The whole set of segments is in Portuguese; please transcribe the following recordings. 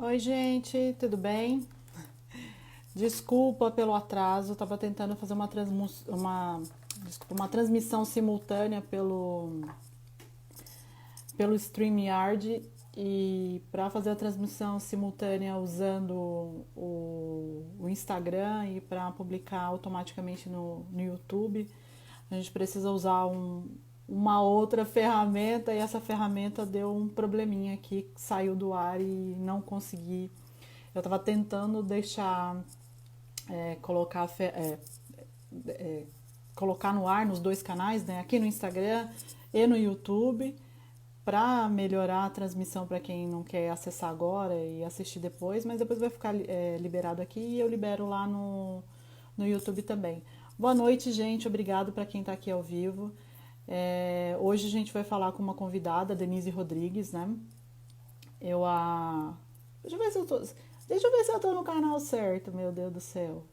Oi, gente, tudo bem? Desculpa pelo atraso, estava tentando fazer uma transmissão simultânea pelo StreamYard e para fazer a transmissão simultânea usando o Instagram e para publicar automaticamente no YouTube, a gente precisa usar uma outra ferramenta e essa ferramenta deu um probleminha aqui, saiu do ar e não consegui. Eu estava tentando deixar colocar colocar no ar nos dois canais, né? Aqui no Instagram e no YouTube, para melhorar a transmissão para quem não quer acessar agora e assistir depois, mas depois vai ficar liberado aqui e eu libero lá no YouTube também. Boa noite, gente. Obrigado para quem está aqui ao vivo. Hoje a gente vai falar com uma convidada, Denise Rodrigues, né? Eu a. Deixa eu ver se eu tô. Deixa eu ver se eu tô no canal certo, meu Deus do céu.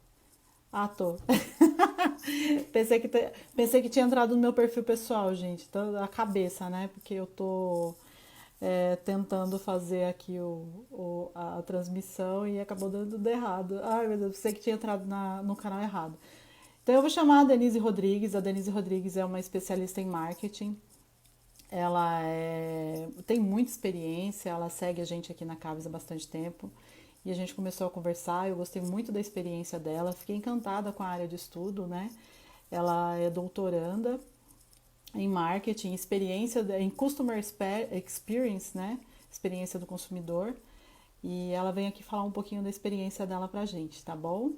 Ah, tô. Pensei que tinha entrado no meu perfil pessoal, gente. Então, a cabeça, né? Porque eu tô tentando fazer aqui a transmissão e acabou dando tudo errado. Ai, meu Deus, pensei que tinha entrado no canal errado. Então, eu vou chamar a Denise Rodrigues. A Denise Rodrigues é uma especialista em marketing. Tem muita experiência, ela segue a gente aqui na Caves há bastante tempo e a gente começou a conversar. Eu gostei muito da experiência dela, fiquei encantada com a área de estudo, né? Ela é doutoranda em marketing, experiência em customer experience, né? Experiência do consumidor. E ela vem aqui falar um pouquinho da experiência dela pra gente, tá bom?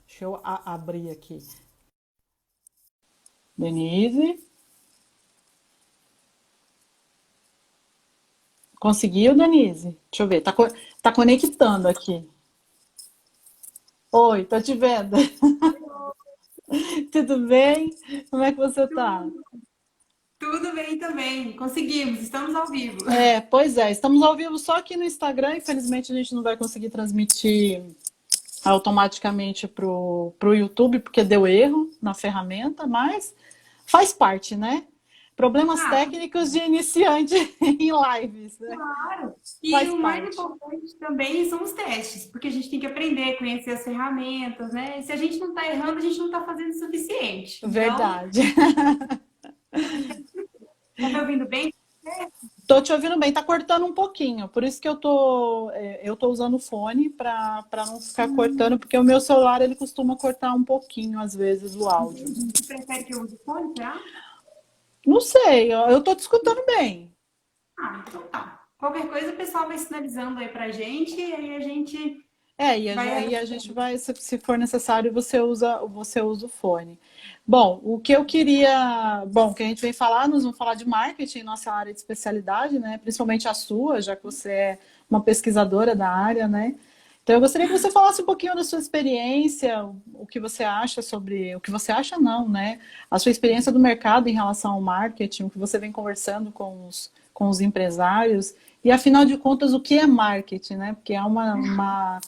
Deixa eu abrir aqui. Denise, conseguiu, Denise? Deixa eu ver, tá conectando aqui. Oi, tô te vendo. Tudo bem? Como é que você tá? Tudo bem também, conseguimos, estamos ao vivo. Pois é, estamos ao vivo só aqui no Instagram. Infelizmente a gente não vai conseguir transmitir automaticamente pro YouTube, porque deu erro na ferramenta, mas faz parte, né? Problemas Ah, técnicos de iniciante em lives, né? claro. E Faz o mais parte. importante também são os testes, porque a gente tem que aprender, conhecer as ferramentas, né? Se a gente não está errando, a gente não está fazendo o suficiente. Então, Verdade. tá me ouvindo bem? Tô te ouvindo bem, tá cortando um pouquinho, por isso que eu tô usando o fone para não ficar cortando, porque o meu celular ele costuma cortar um pouquinho às vezes o áudio. Você prefere que eu use fone, será? Não sei, eu tô te escutando bem. Ah, então tá. Qualquer coisa o pessoal vai sinalizando aí pra gente, e aí a gente vai. Aí a gente vai, se for necessário, você usa o fone. Bom, o que eu queria, bom, que a gente vem falar, nós vamos falar de marketing, nossa área de especialidade, né? Principalmente a sua, já que você é uma pesquisadora da área, né? Então eu gostaria que você falasse um pouquinho da sua experiência, o que você acha sobre, o que você acha não, né? A sua experiência do mercado em relação ao marketing, o que você vem conversando com os empresários, e afinal de contas, o que é marketing, né? Porque há uma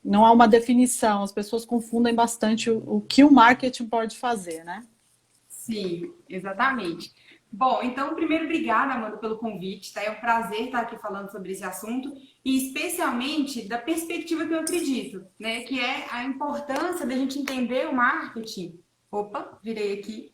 não há uma definição, as pessoas confundem bastante o que o marketing pode fazer, né? Sim, exatamente. Bom, então, primeiro, obrigada, Amanda, pelo convite, tá? É um prazer estar aqui falando sobre esse assunto e especialmente da perspectiva que eu acredito, né? Que é a importância da gente entender o marketing. Opa, virei aqui.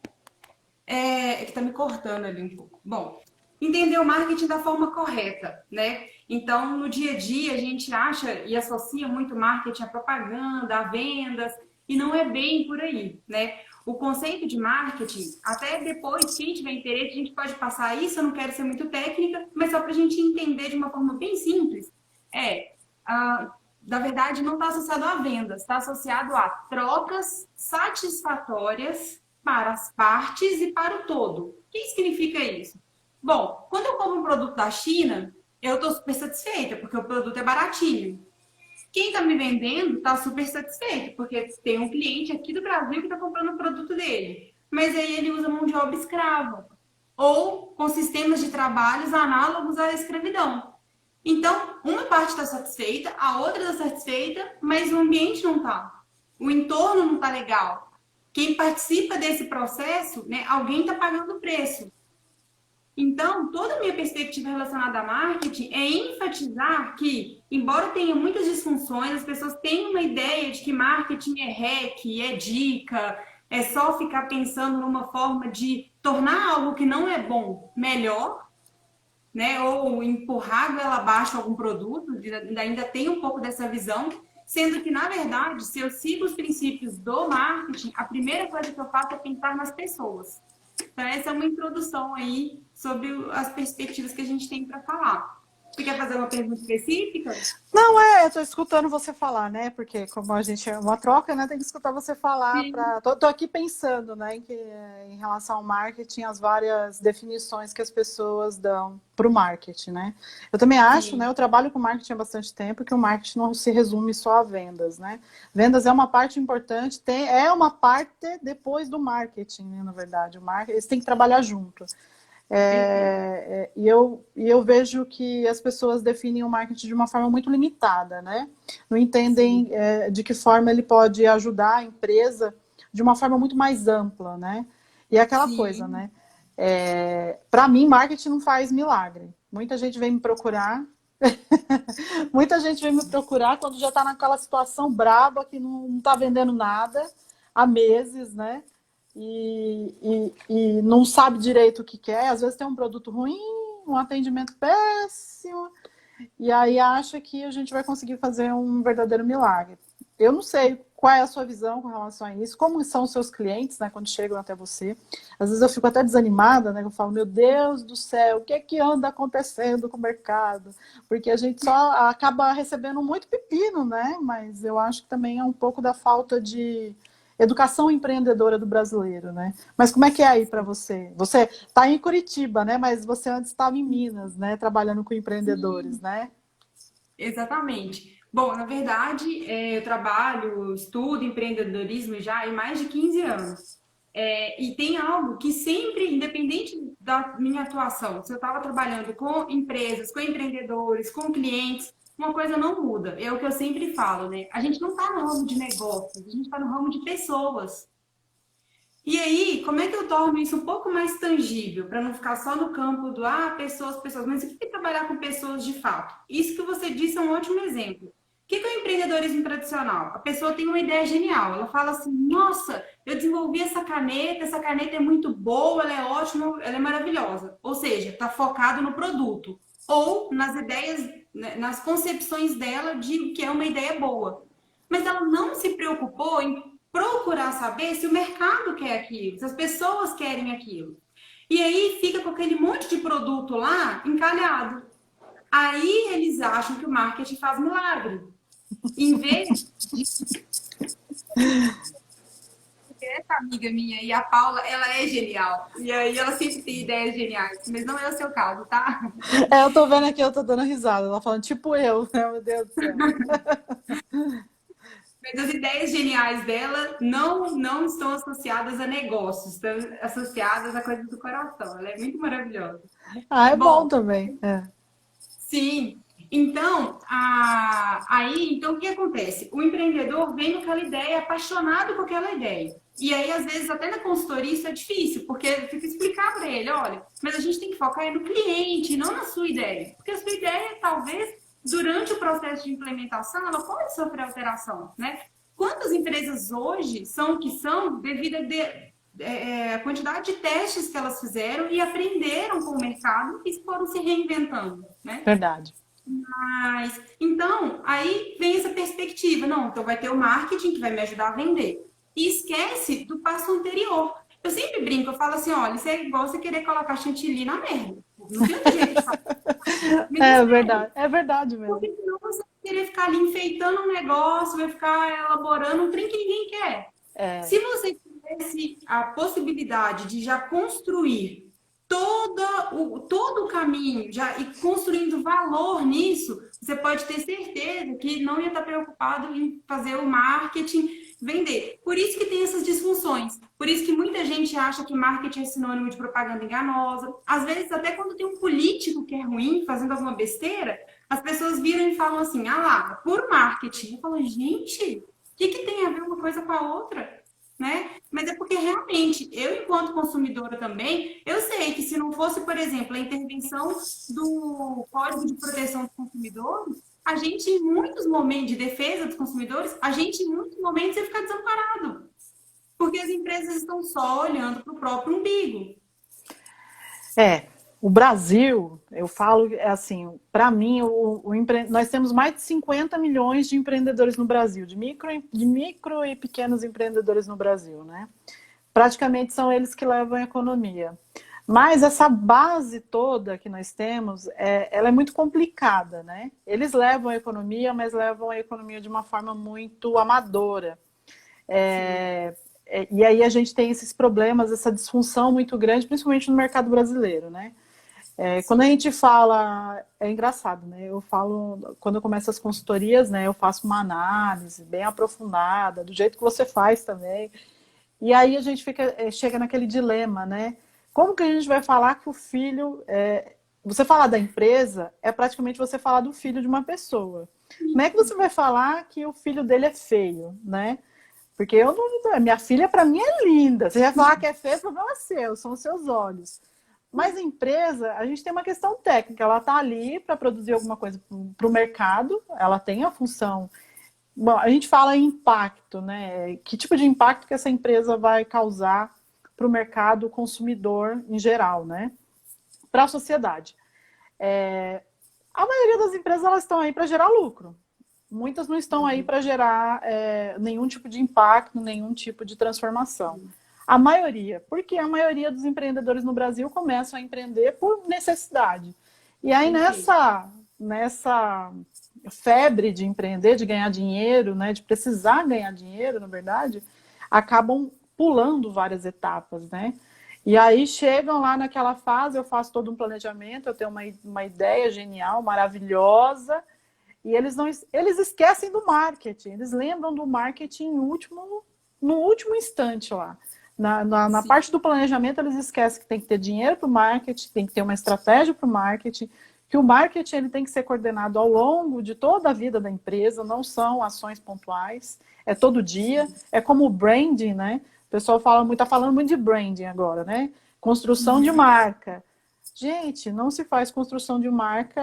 É que tá me cortando ali um pouco. Bom, entender o marketing da forma correta, né? Então, no dia a dia, a gente acha e associa muito marketing à propaganda, a vendas, e não é bem por aí, né? O conceito de marketing, até depois, quem tiver interesse, a gente pode passar isso, eu não quero ser muito técnica, mas só para a gente entender de uma forma bem simples, é, na verdade, não está associado a vendas, está associado a trocas satisfatórias para as partes e para o todo. O que significa isso? Bom, quando eu compro um produto da China, eu estou super satisfeita, porque o produto é baratinho. Quem está me vendendo está super satisfeito, porque tem um cliente aqui do Brasil que está comprando o produto dele. Mas aí ele usa mão de obra escrava. Ou com sistemas de trabalhos análogos à escravidão. Então, uma parte está satisfeita, a outra está satisfeita, mas o ambiente não está. O entorno não está legal. Quem participa desse processo, né, alguém está pagando o preço. Então, toda a minha perspectiva relacionada a marketing é enfatizar que, embora tenha muitas disfunções, as pessoas têm uma ideia de que marketing é hack, é dica, é só ficar pensando numa forma de tornar algo que não é bom melhor, né? Ou empurrar goela abaixo algum produto, ainda tem um pouco dessa visão, sendo que, na verdade, se eu sigo os princípios do marketing, a primeira coisa que eu faço é pensar nas pessoas. Então, essa é uma introdução aí sobre as perspectivas que a gente tem para falar. Você quer fazer uma pergunta específica? Não, eu tô escutando você falar, né? Porque como a gente é uma troca, né? Tem que escutar você falar Sim, para. Tô aqui pensando, né, em relação ao marketing, as várias definições que as pessoas dão para o marketing, né? Eu também acho, né? sim, Eu trabalho com marketing há bastante tempo, que o marketing não se resume só a vendas, né? Vendas é uma parte importante, é uma parte depois do marketing, né, na verdade. O marketing, eles têm que trabalhar junto. perfeito. E eu vejo que as pessoas definem o marketing de uma forma muito limitada, né? Não entendem Sim, de que forma ele pode ajudar a empresa de uma forma muito mais ampla, né? E é aquela coisa, sim, né? Para mim, marketing não faz milagre. Muita gente vem me procurar, muita gente vem me procurar quando já está naquela situação braba que não está vendendo nada há meses, né? E não sabe direito o que quer. Às vezes tem um produto ruim, um atendimento péssimo, e aí acha que a gente vai conseguir fazer um verdadeiro milagre. Eu não sei qual é a sua visão com relação a isso, como são os seus clientes, né, quando chegam até você. Às vezes eu fico até desanimada, né, eu falo, meu Deus do céu, o que é que anda acontecendo com o mercado? Porque a gente só acaba recebendo muito pepino, né, mas eu acho que também é um pouco da falta de educação empreendedora do brasileiro, né? Mas como é que é aí para você? Você está em Curitiba, né? Mas você antes estava em Minas, né? Trabalhando com empreendedores, sim, né? exatamente. Bom, na verdade, eu trabalho, estudo empreendedorismo já há mais de 15 anos. E tem algo que sempre, independente da minha atuação, se eu estava trabalhando com empresas, com empreendedores, com clientes, uma coisa não muda. É o que eu sempre falo, né? A gente não está no ramo de negócios, a gente está no ramo de pessoas. E aí, como é que eu torno isso um pouco mais tangível, para não ficar só no campo do pessoas, pessoas, mas o que é trabalhar com pessoas de fato? Isso que você disse é um ótimo exemplo. O que é o empreendedorismo tradicional? A pessoa tem uma ideia genial, ela fala assim: nossa, eu desenvolvi essa caneta é muito boa, ela é ótima, ela é maravilhosa. Ou seja, está focado no produto ou nas ideias, né, nas concepções dela de o que é uma ideia boa. Mas ela não se preocupou em procurar saber se o mercado quer aquilo, se as pessoas querem aquilo. E aí fica com aquele monte de produto lá encalhado. Aí eles acham que o marketing faz milagre. Em vez de essa amiga minha e a Paula, ela é genial. E aí ela sempre tem ideias geniais, mas não é o seu caso, tá? Eu tô vendo aqui, eu tô dando risada. Ela falando, tipo eu, né? Meu Deus do céu. Mas as ideias geniais dela não estão associadas a negócios, estão associadas a coisas do coração. Ela é muito maravilhosa. Ah, é bom Bom, também. sim. Então, então o que acontece? O empreendedor vem com aquela ideia, apaixonado com aquela ideia. E aí, às vezes, até na consultoria isso é difícil, porque fica explicar para ele, olha, mas a gente tem que focar no cliente, não na sua ideia. Porque a sua ideia, talvez, durante o processo de implementação, ela pode sofrer alteração, né? Quantas empresas hoje são o que são devido a quantidade de testes que elas fizeram e aprenderam com o mercado e foram se reinventando, né? Verdade. Mas, então, aí vem essa perspectiva. Não, então vai ter o marketing que vai me ajudar a vender. E esquece do passo anterior. Eu sempre brinco, eu falo assim, olha, isso é igual você querer colocar chantilly na merda. Não tem outro jeito de falar. Mas é sério. É verdade mesmo. Porque senão você vai querer ficar ali enfeitando um negócio, vai ficar elaborando um trem que ninguém quer. É, Se você tivesse a possibilidade de já construir todo o caminho já, e construindo valor nisso, você pode ter certeza que não ia estar preocupado em fazer o marketing vender. Por isso que tem essas disfunções. Por isso que muita gente acha que marketing é sinônimo de propaganda enganosa. Às vezes, até quando tem um político que é ruim, fazendo alguma besteira, as pessoas viram e falam assim, lá, por marketing. Eu falo, gente, o que tem a ver uma coisa com a outra? né? Mas é porque realmente, eu enquanto consumidora também, eu sei que se não fosse, por exemplo, a intervenção do Código de Proteção dos Consumidores, a gente em muitos momentos de defesa dos consumidores, a gente em muitos momentos ia ficar desamparado, porque as empresas estão só olhando para o próprio umbigo. É, o Brasil, eu falo, é assim, para mim, nós temos mais de 50 milhões de empreendedores no Brasil, de micro e pequenos empreendedores no Brasil, né? Praticamente são eles que levam a economia. Mas essa base toda que nós temos, ela é muito complicada, né? Eles levam a economia, mas levam a economia de uma forma muito amadora. Sim, E aí a gente tem esses problemas, essa disfunção muito grande, principalmente no mercado brasileiro, né? Quando a sim, gente fala, é engraçado, né? Eu falo, quando eu começo as consultorias, né? Eu faço uma análise bem aprofundada, do jeito que você faz também. E aí a gente chega naquele dilema, né? Como que a gente vai falar que o filho. Você falar da empresa é praticamente você falar do filho de uma pessoa. Como é que você vai falar que o filho dele é feio, né? Porque eu não. Minha filha, para mim, é linda. Você vai falar que é feio, o problema é seu, são os seus olhos. Mas a empresa, a gente tem uma questão técnica. Ela está ali para produzir alguma coisa para o mercado, ela tem a função. Bom, a gente fala em impacto, né? Que tipo de impacto que essa empresa vai causar para o mercado consumidor em geral, né? Para a sociedade. A maioria das empresas elas estão aí para gerar lucro. Muitas não estão aí para gerar nenhum tipo de impacto, nenhum tipo de transformação. A maioria, porque a maioria dos empreendedores no Brasil começam a empreender por necessidade. E aí perfeito. nessa febre de empreender, de ganhar dinheiro, né, de precisar ganhar dinheiro, na verdade, acabam pulando várias etapas, né? E aí chegam lá naquela fase, eu faço todo um planejamento, eu tenho uma ideia genial, maravilhosa, e eles esquecem do marketing, eles lembram do marketing no último instante lá. Na Sim, parte do planejamento, eles esquecem que tem que ter dinheiro para o marketing, tem que ter uma estratégia para o marketing, que o marketing ele tem que ser coordenado ao longo de toda a vida da empresa, não são ações pontuais, é todo dia, é como o branding, né? O pessoal está falando muito de branding agora, né? Construção de marca. Gente, não se faz construção de marca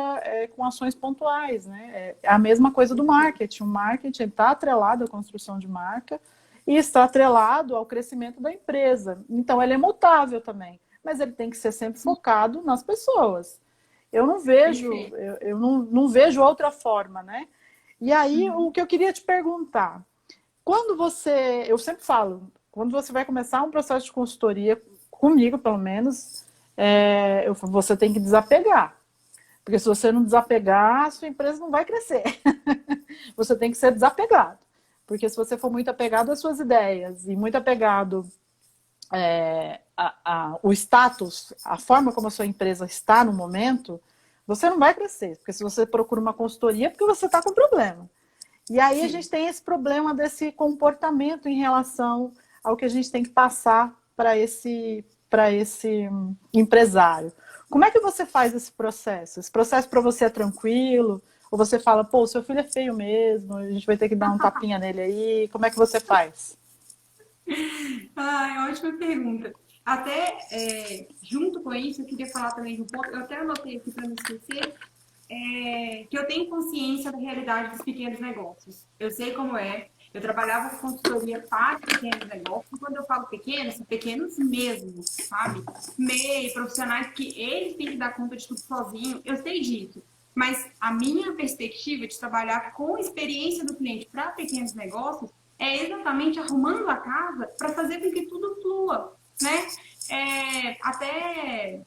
com ações pontuais, né? É a mesma coisa do marketing. O marketing está atrelado à construção de marca e está atrelado ao crescimento da empresa. Então, ele é mutável também, mas ele tem que ser sempre focado nas pessoas. Eu não vejo, perfeito. eu não vejo outra forma, né? E aí, o que eu queria te perguntar, eu sempre falo, quando você vai começar um processo de consultoria, comigo pelo menos, você tem que desapegar. Porque se você não desapegar, a sua empresa não vai crescer. Você tem que ser desapegado. Porque se você for muito apegado às suas ideias e muito apegado o status, a forma como a sua empresa está no momento, você não vai crescer. Porque se você procura uma consultoria, é porque você está com problema. E aí a Sim. gente tem esse problema desse comportamento em relação ao que a gente tem que passar para esse empresário. Como é que você faz esse processo? Esse processo para você é tranquilo? Ou você fala, pô, seu filho é feio mesmo, a gente vai ter que dar um tapinha nele aí? Como é que você faz? Ai, ótima pergunta. Até junto com isso, eu queria falar também de um ponto, eu até anotei aqui para não esquecer, que eu tenho consciência da realidade dos pequenos negócios. Eu sei como é. Eu trabalhava com consultoria para pequenos negócios. E quando eu falo pequenos, são pequenos mesmo, sabe? MEI, profissionais que eles têm que dar conta de tudo sozinho. Eu sei disso. Mas a minha perspectiva de trabalhar com experiência do cliente para pequenos negócios é exatamente arrumando a casa para fazer com que tudo flua, né? Até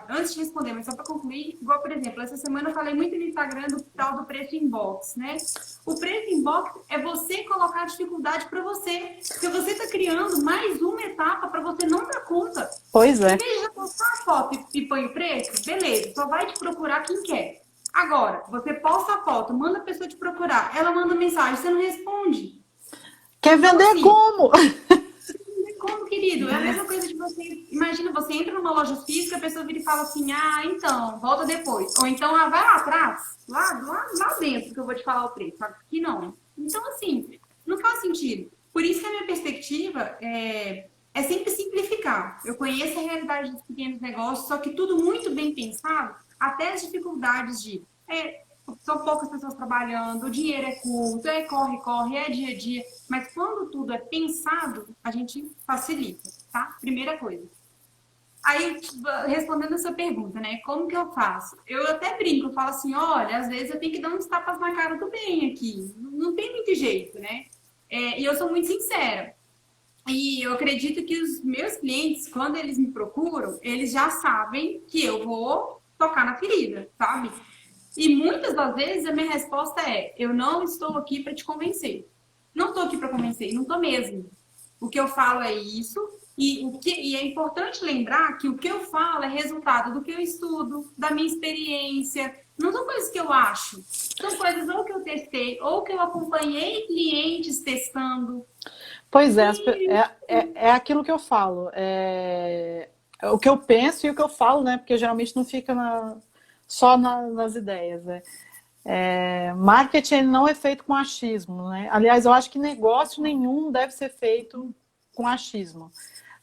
antes de responder, mas só para concluir, igual, por exemplo, essa semana eu falei muito no Instagram do tal do preço inbox, né? O preço inbox é você colocar a dificuldade para você, porque você está criando mais uma etapa para você não dar conta. Pois Em é. vez de já postar a foto e põe o preço, beleza, só vai te procurar quem quer. Agora, você posta a foto, manda a pessoa te procurar, ela manda mensagem, você não responde. Quer Então, vender assim, como? como, querido? É a mesma coisa de você. Imagina, você entra numa loja física, a pessoa vira e fala assim: ah, então, volta depois. Ou então, ah, vai lá atrás, lá dentro, que eu vou te falar o preço. Aqui não. Então, assim, não faz sentido. Por isso que a minha perspectiva é sempre simplificar. Eu conheço a realidade dos pequenos negócios, só que tudo muito bem pensado, até as dificuldades de são poucas pessoas trabalhando, o dinheiro é curto, corre, corre, é dia a dia. Mas quando tudo é pensado, a gente facilita, tá? Primeira coisa. Aí, respondendo a sua pergunta, né? Como que eu faço? Eu até brinco, eu falo assim, olha, às vezes eu tenho que dar uns tapas na cara do bem aqui. Não tem muito jeito, né? E eu sou muito sincera. E eu acredito que os meus clientes, quando eles me procuram, eles já sabem que eu vou tocar na ferida, sabe? E muitas das vezes a minha resposta é: eu não estou aqui para te convencer. Não estou aqui para convencer, não estou mesmo. O que eu falo é isso, e é importante lembrar que o que eu falo é resultado do que eu estudo, da minha experiência. Não são coisas que eu acho, são coisas ou que eu testei, ou que eu acompanhei clientes testando. Pois é, E é aquilo que eu falo. É o que eu penso e o que eu falo, né? Porque geralmente não fica só nas ideias, né? Marketing não é feito com achismo, né? Aliás, eu acho que negócio nenhum deve ser feito com achismo.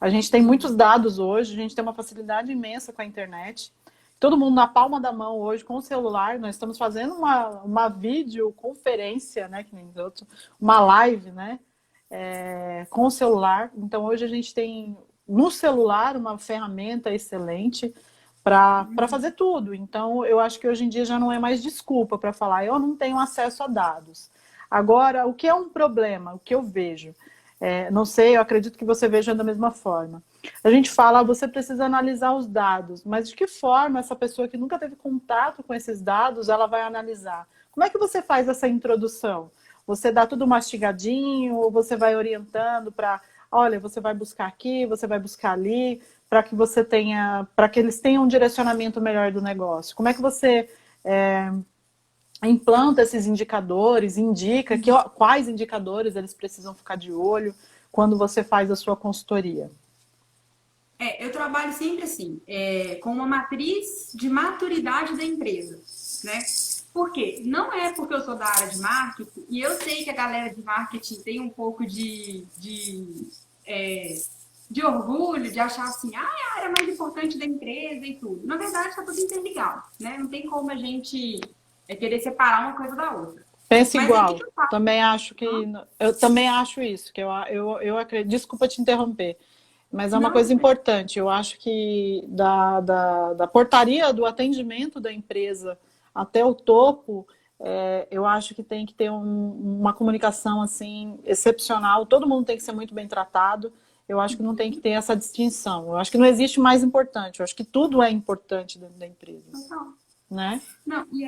A gente tem muitos dados hoje, a gente tem uma facilidade imensa com a internet. Todo mundo na palma da mão hoje, com o celular. Nós estamos fazendo uma videoconferência, né? Que nem outro, uma live, né? Com o celular. Então, hoje a gente tem no celular uma ferramenta excelente para fazer tudo. Então, eu acho que hoje em dia já não é mais desculpa para falar, eu não tenho acesso a dados. Agora, o que é um problema? O que eu vejo? Não sei, eu acredito que você veja da mesma forma. A gente fala, você precisa analisar os dados, mas de que forma essa pessoa que nunca teve contato com esses dados, ela vai analisar? Como é que você faz essa introdução? Você dá tudo mastigadinho ou você vai orientando para, olha, você vai buscar aqui, você vai buscar ali, para que eles tenham um direcionamento melhor do negócio? Como é que você implanta esses indicadores, indica quais indicadores eles precisam ficar de olho quando você faz a sua consultoria? eu trabalho sempre assim, com uma matriz de maturidade da empresa, né? Por quê? Não é porque eu sou da área de marketing, e eu sei que a galera de marketing tem um pouco de orgulho, de achar assim, é a área mais importante da empresa e tudo. Na verdade, está tudo interligado, né? Não tem como a gente querer separar uma coisa da outra. Pensa Mas aí o que igual. que eu faço? Também acho que eu também acho isso, que eu acredito. Desculpa te interromper, mas é uma Não, coisa importante. Eu acho que da portaria do atendimento da empresa até o topo, eu acho que tem que ter uma comunicação assim excepcional. Todo mundo tem que ser muito bem tratado. Eu acho que não tem que ter essa distinção. Eu acho que não existe mais importante. Eu acho que tudo é importante dentro da empresa, não. né? Não, e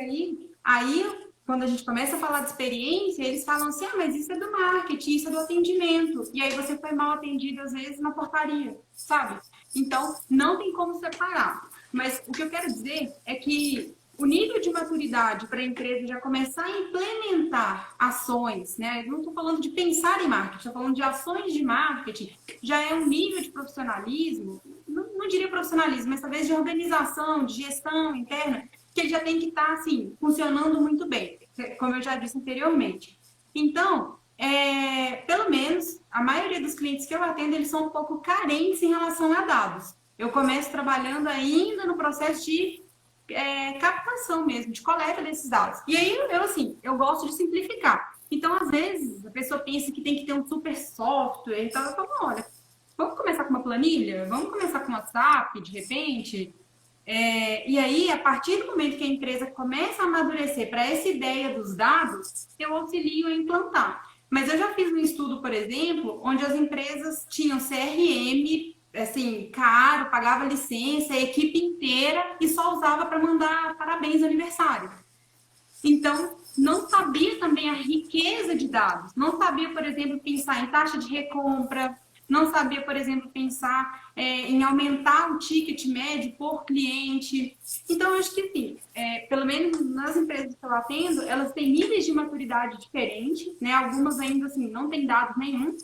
aí, quando a gente começa a falar de experiência, eles falam assim, mas isso é do marketing, isso é do atendimento. E aí você foi mal atendido, às vezes, na portaria, sabe? Então, não tem como separar. Mas o que eu quero dizer é que o nível de maturidade para a empresa já começar a implementar ações, né? Eu não estou falando de pensar em marketing, estou falando de ações de marketing, já é um nível de profissionalismo, não diria profissionalismo, mas talvez de organização, de gestão interna, que ele já tem que estar, assim, funcionando muito bem, como eu já disse anteriormente. Então, pelo menos, a maioria dos clientes que eu atendo, eles são um pouco carentes em relação a dados. Eu começo trabalhando ainda no processo de captação mesmo, de coleta desses dados. E aí, eu gosto de simplificar. Então, às vezes, a pessoa pensa que tem que ter um super software, então eu falo, olha, vamos começar com uma planilha? Vamos começar com um WhatsApp, de repente? E aí, a partir do momento que a empresa começa a amadurecer para essa ideia dos dados, eu auxilio a implantar. Mas eu já fiz um estudo, por exemplo, onde as empresas tinham CRM, assim, caro, pagava licença, a equipe inteira e só usava para mandar parabéns no aniversário. Então, não sabia também a riqueza de dados. Não sabia, por exemplo, pensar em taxa de recompra. Não sabia, por exemplo, pensar em aumentar o ticket médio por cliente. Então, eu acho que, sim, pelo menos nas empresas que eu atendo, elas têm níveis de maturidade diferentes, né? Algumas ainda, assim, não têm dados nenhum.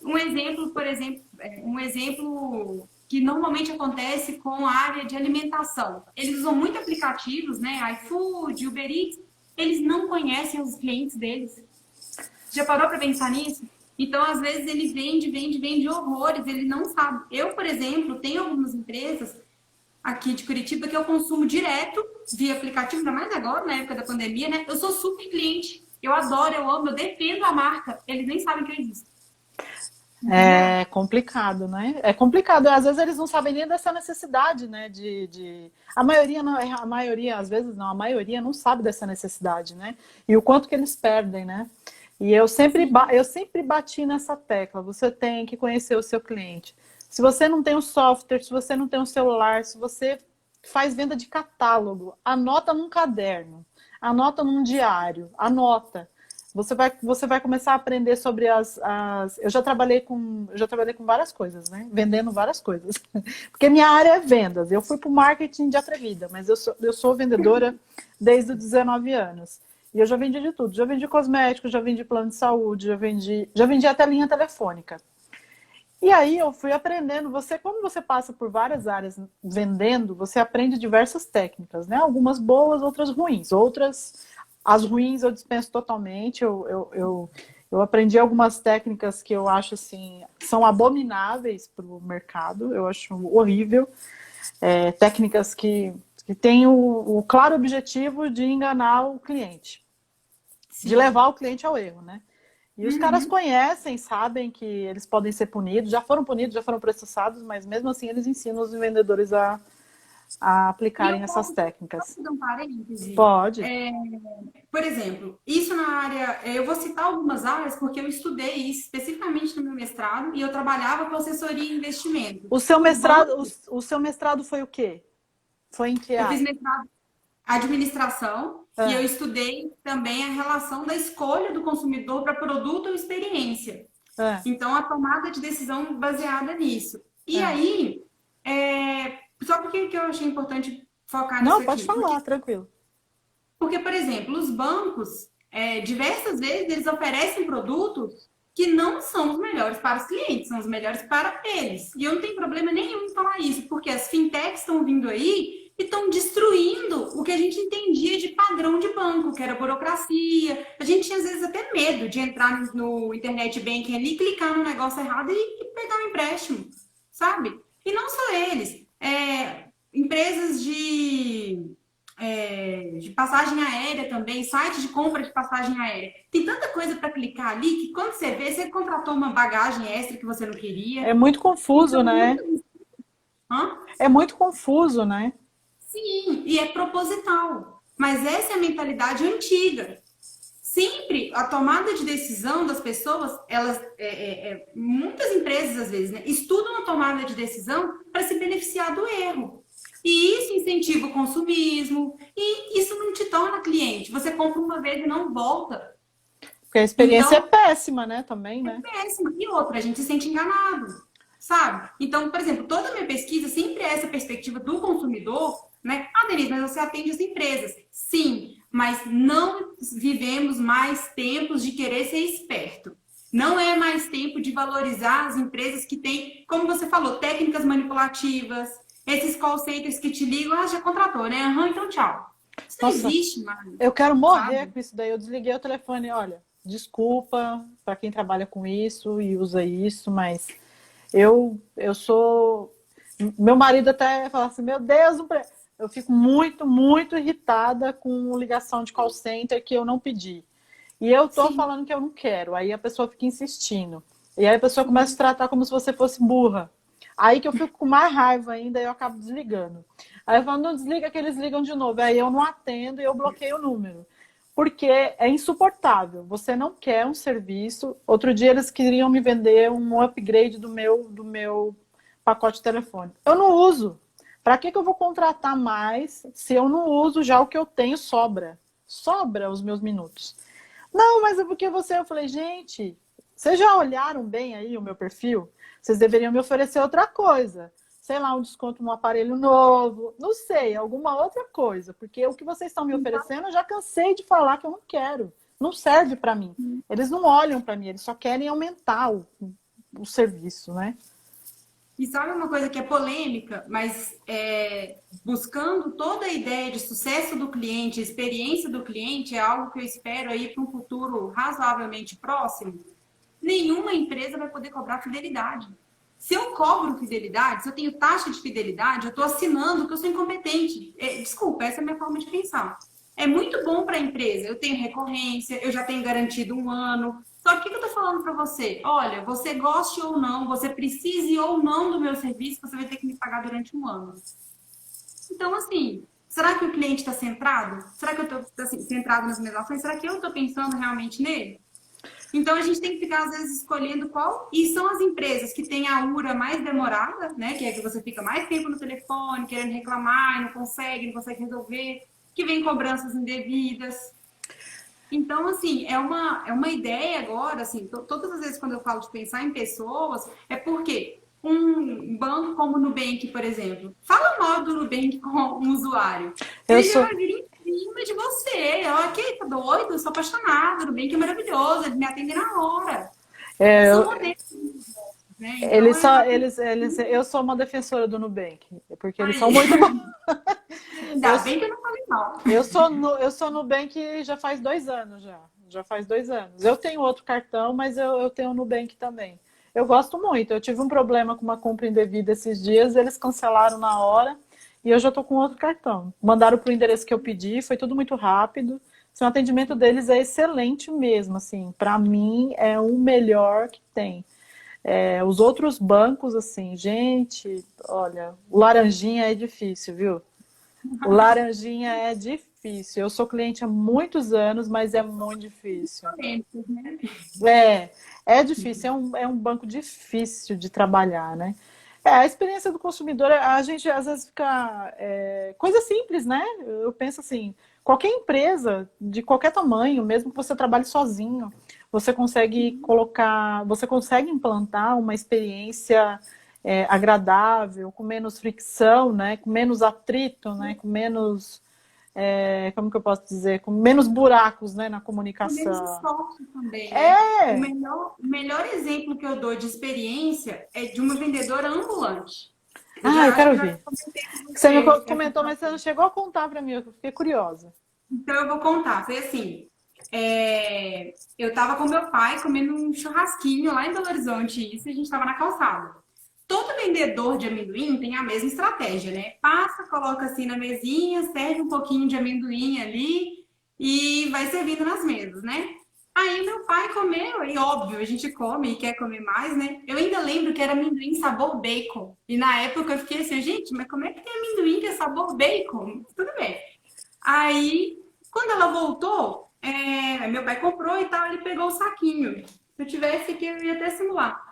Um exemplo, por exemplo, que normalmente acontece com a área de alimentação. Eles usam muito aplicativos, né? iFood, Uber Eats, eles não conhecem os clientes deles. Já parou para pensar nisso? Então, às vezes, ele vende horrores, ele não sabe. Eu, por exemplo, tenho algumas empresas aqui de Curitiba que eu consumo direto via aplicativo, ainda mais agora, na época da pandemia, né? Eu sou super cliente. Eu adoro, eu amo, eu defendo a marca. Eles nem sabem que eu existo. Entendeu? É complicado, né? É complicado. Às vezes eles não sabem nem dessa necessidade, né? A maioria não, a maioria, às vezes não, a maioria não sabe dessa necessidade, né? E o quanto que eles perdem, né? E eu sempre bati nessa tecla. Você tem que conhecer o seu cliente. Se você não tem um software, se você não tem um celular, se você faz venda de catálogo, anota num caderno, anota num diário, anota. Você vai começar a aprender sobre eu já trabalhei com várias coisas, né? Vendendo várias coisas. Porque minha área é vendas. Eu fui para o marketing de atrevida, mas eu sou vendedora desde os 19 anos. E eu já vendi de tudo. Já vendi cosméticos, já vendi plano de saúde, já vendi até linha telefônica. E aí eu fui aprendendo, quando você passa por várias áreas vendendo, você aprende diversas técnicas, né? Algumas boas, outras ruins. As ruins eu dispenso totalmente. Eu aprendi algumas técnicas que eu acho assim, são abomináveis para o mercado, eu acho horrível. Técnicas que têm o claro objetivo de enganar o cliente, de Sim. levar o cliente ao erro, né? E os caras Uhum. conhecem, sabem que eles podem ser punidos, punidos, já foram processados, mas mesmo assim eles ensinam os vendedores a E eu aplicarem essas posso técnicas. fazer um parêntese? Pode. Por exemplo, isso na área, eu vou citar algumas áreas porque eu estudei isso especificamente no meu mestrado e eu trabalhava com assessoria e investimento. Os bancos, O seu mestrado foi o quê? Foi em que eu fiz área? mestrado em administração e eu Ah, estudei também a relação da escolha do consumidor para produto ou experiência. ah, Então, a tomada de decisão baseada nisso. E ah. aí, só porque que eu achei importante focar nisso Não, pode aqui? Porque falar, tranquilo. por exemplo, os bancos, diversas vezes, eles oferecem produtos que não são os melhores para os clientes, são os melhores para eles. E eu não tenho problema nenhum em falar isso, porque as fintechs estão vindo aí e estão destruindo o que a gente entendia de padrão de banco, que era burocracia. A gente tinha, às vezes, até medo de entrar no internet banking ali, clicar no negócio errado e pegar um empréstimo, sabe? E não só eles. Empresas de passagem aérea também, site de compra de passagem aérea. Tem tanta coisa para clicar ali que quando você vê, você contratou uma bagagem extra que você não É queria. muito confuso, Então, né? hã? É muito confuso, né? Sim, e é proposital. Mas essa é a mentalidade antiga. Sempre a tomada de decisão das pessoas, muitas empresas às vezes, né, estudam a tomada de decisão para se beneficiar do erro. E isso incentiva o consumismo, e isso não te torna cliente. Você compra uma vez e não volta. Porque a experiência é Então, péssima, né? Também, é né? péssimo. E outra, a gente se sente enganado, sabe? Então, por exemplo, toda a minha pesquisa sempre é essa perspectiva do consumidor, né? Ah, Denise, mas você atende as empresas. Sim, mas não vivemos mais tempos de querer ser esperto. Não é mais tempo de valorizar as empresas que têm, como você falou, técnicas manipulativas, esses call centers que te ligam, ah, já contratou, né? Aham, então tchau. Isso não Nossa, existe mais, eu quero morrer sabe? com isso daí. Eu desliguei o telefone. Olha, desculpa para quem trabalha com isso e usa isso, mas eu sou. Meu marido até fala assim: Meu Deus, eu fico muito, muito irritada com ligação de call center que eu não pedi. E eu tô Sim, falando que eu não quero. Aí a pessoa fica insistindo. E aí a pessoa começa a sim. tratar como se você fosse burra. Aí que eu fico com mais raiva ainda e eu acabo desligando. Aí eu falo, não desliga que eles ligam de novo. Aí eu não atendo e eu bloqueio o número. Porque é insuportável. Você não quer um serviço. Outro dia eles queriam me vender um upgrade do meu pacote de telefone. Eu não uso. Para que eu vou contratar mais se eu não uso já o que eu tenho sobra? Sobra os meus minutos. Não, mas é porque você. Eu falei, gente, vocês já olharam bem aí o meu perfil? Vocês deveriam me oferecer outra coisa. Sei lá, um desconto num aparelho novo. Não sei, alguma outra coisa. Porque o que vocês estão me oferecendo, eu já cansei de falar que eu não quero. Não serve para mim. Eles não olham para mim, eles só querem aumentar o serviço, né? E sabe uma coisa que é polêmica, mas buscando toda a ideia de sucesso do cliente, experiência do cliente, é algo que eu espero aí para um futuro razoavelmente próximo. nenhuma empresa vai poder cobrar fidelidade. Se eu cobro fidelidade, se eu tenho taxa de fidelidade, eu estou assinando que eu sou incompetente. Desculpa, essa é a minha forma de pensar. É muito bom para a empresa. Eu tenho recorrência, eu já tenho garantido 1 ano. Só que o que eu estou falando para você? Olha, você goste ou não, você precise ou não do meu serviço, você vai ter que me pagar durante 1 ano. Então, assim, será que o cliente está centrado? Será que eu estou assim, centrado nas minhas ações? Será que eu estou pensando realmente nele? Então, a gente tem que ficar, às vezes, escolhendo qual. E são as empresas que têm a URA mais demorada, né? Que é que você fica mais tempo no telefone, querendo reclamar, e não consegue resolver, que vem cobranças indevidas. Então, assim, é uma ideia agora, assim, todas as vezes quando eu falo de pensar em pessoas, é porque um banco como o Nubank, por exemplo, fala mal do Nubank com um usuário. Eu Ele já sou, vai vir em cima de você. Ó, que tá doido? Eu sou apaixonada. O Nubank é maravilhoso, ele me atende na hora. é, São eu, modelos, né? Então, eu sou uma defensora do Nubank, porque eles são aí, muito bons. Eu, ainda bem que eu não falei mal. eu sou Nubank já faz 2 anos já. Já faz 2 anos. Eu tenho outro cartão, mas eu tenho o Nubank também. Eu gosto muito. Eu tive um problema com uma compra indevida esses dias, eles cancelaram na hora e eu já estou com outro cartão. Mandaram para o endereço que eu pedi, foi tudo muito rápido. Assim, o atendimento deles é excelente mesmo, assim. Para mim é o melhor que tem. Os outros bancos, assim, gente, olha, o Laranjinha é difícil, viu? O Laranjinha é difícil. Eu sou cliente há muitos anos, mas é muito difícil. Polêmicos, né? É, é difícil, é um banco difícil de trabalhar, né? A experiência do consumidor, a gente às vezes fica. Coisa simples, né? Eu penso assim: qualquer empresa, de qualquer tamanho, mesmo que você trabalhe sozinho, você consegue colocar, você consegue implantar uma experiência agradável, com menos fricção, né? Com menos atrito, né? Com menos. Como que eu posso dizer? Com menos buracos, né, na Com menos comunicação. esforço também, né? O É! melhor exemplo que eu dou de experiência é de uma vendedora ambulante. Eu Ah, eu já acho quero que eu já ouvir. comentei com Você me você essa comentou, mas você não situação. chegou a contar para mim, eu fiquei curiosa. Então eu vou contar. Foi assim: eu estava com meu pai comendo um churrasquinho lá em Belo Horizonte, isso, e a gente estava na calçada. Todo vendedor de amendoim tem a mesma estratégia, né? Passa, coloca assim na mesinha, serve um pouquinho de amendoim ali e vai servindo nas mesas, né? Aí meu pai comeu, e óbvio, a gente come e quer comer mais, né? Eu ainda lembro que era amendoim sabor bacon. E na época eu fiquei assim, gente, mas como é que tem amendoim que é sabor bacon? Tudo bem. Aí, quando ela voltou, meu pai comprou e tal, ele pegou o saquinho. Se eu tivesse aqui, eu ia até simular.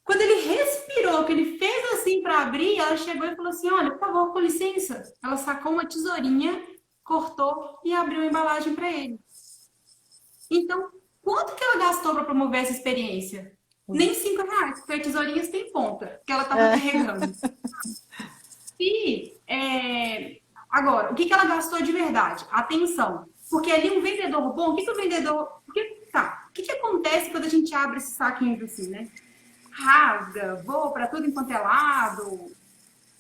Quando ele respirou, que ele fez assim para abrir, ela chegou e falou assim: Olha, por favor, com licença. Ela sacou uma tesourinha, cortou e abriu a embalagem para ele. Então, quanto que ela gastou para promover essa experiência? Nem R$ 5, porque a tesourinha tem ponta, que ela estava É, carregando. E agora, o que ela gastou de verdade? Atenção. Porque ali um vendedor bom, o que o vendedor. O que acontece quando a gente abre esse saquinho assim, né? Rasga, voa para tudo enquanto é lado.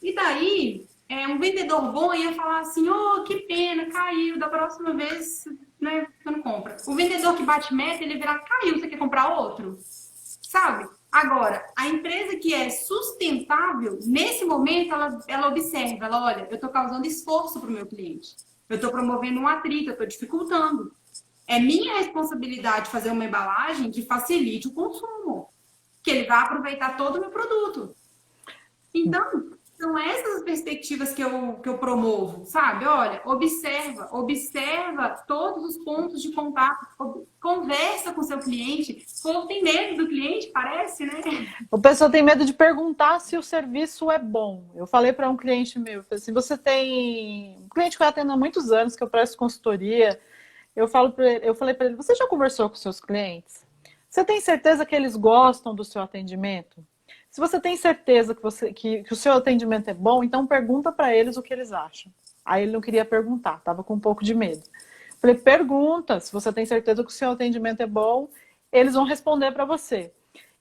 E daí, um vendedor bom ia falar assim: oh, que pena, caiu, da próxima vez, né, você não compra. O vendedor que bate meta, ele virar: caiu, você quer comprar outro? Sabe? Agora, a empresa que é sustentável, nesse momento, ela observa, ela olha, eu estou causando esforço para o meu cliente. Eu estou promovendo um atrito, eu estou dificultando. É minha responsabilidade fazer uma embalagem que facilite o consumo, que ele vai aproveitar todo o meu produto. Então, são essas as perspectivas que eu promovo, sabe? Olha, observa todos os pontos de contato, conversa com seu cliente. O povo tem medo do cliente, parece, né? o pessoal tem medo de perguntar se o serviço é bom. Eu falei para um cliente meu, falei assim, você tem um cliente que eu atendo há muitos anos, que eu presto consultoria. Eu falei para ele, você já conversou com seus clientes? Você tem certeza que eles gostam do seu atendimento? Se você tem certeza que o seu atendimento é bom, então pergunta para eles o que eles acham. Aí ele não queria perguntar, estava com um pouco de medo. Falei, pergunta, se você tem certeza que o seu atendimento é bom, eles vão responder para você.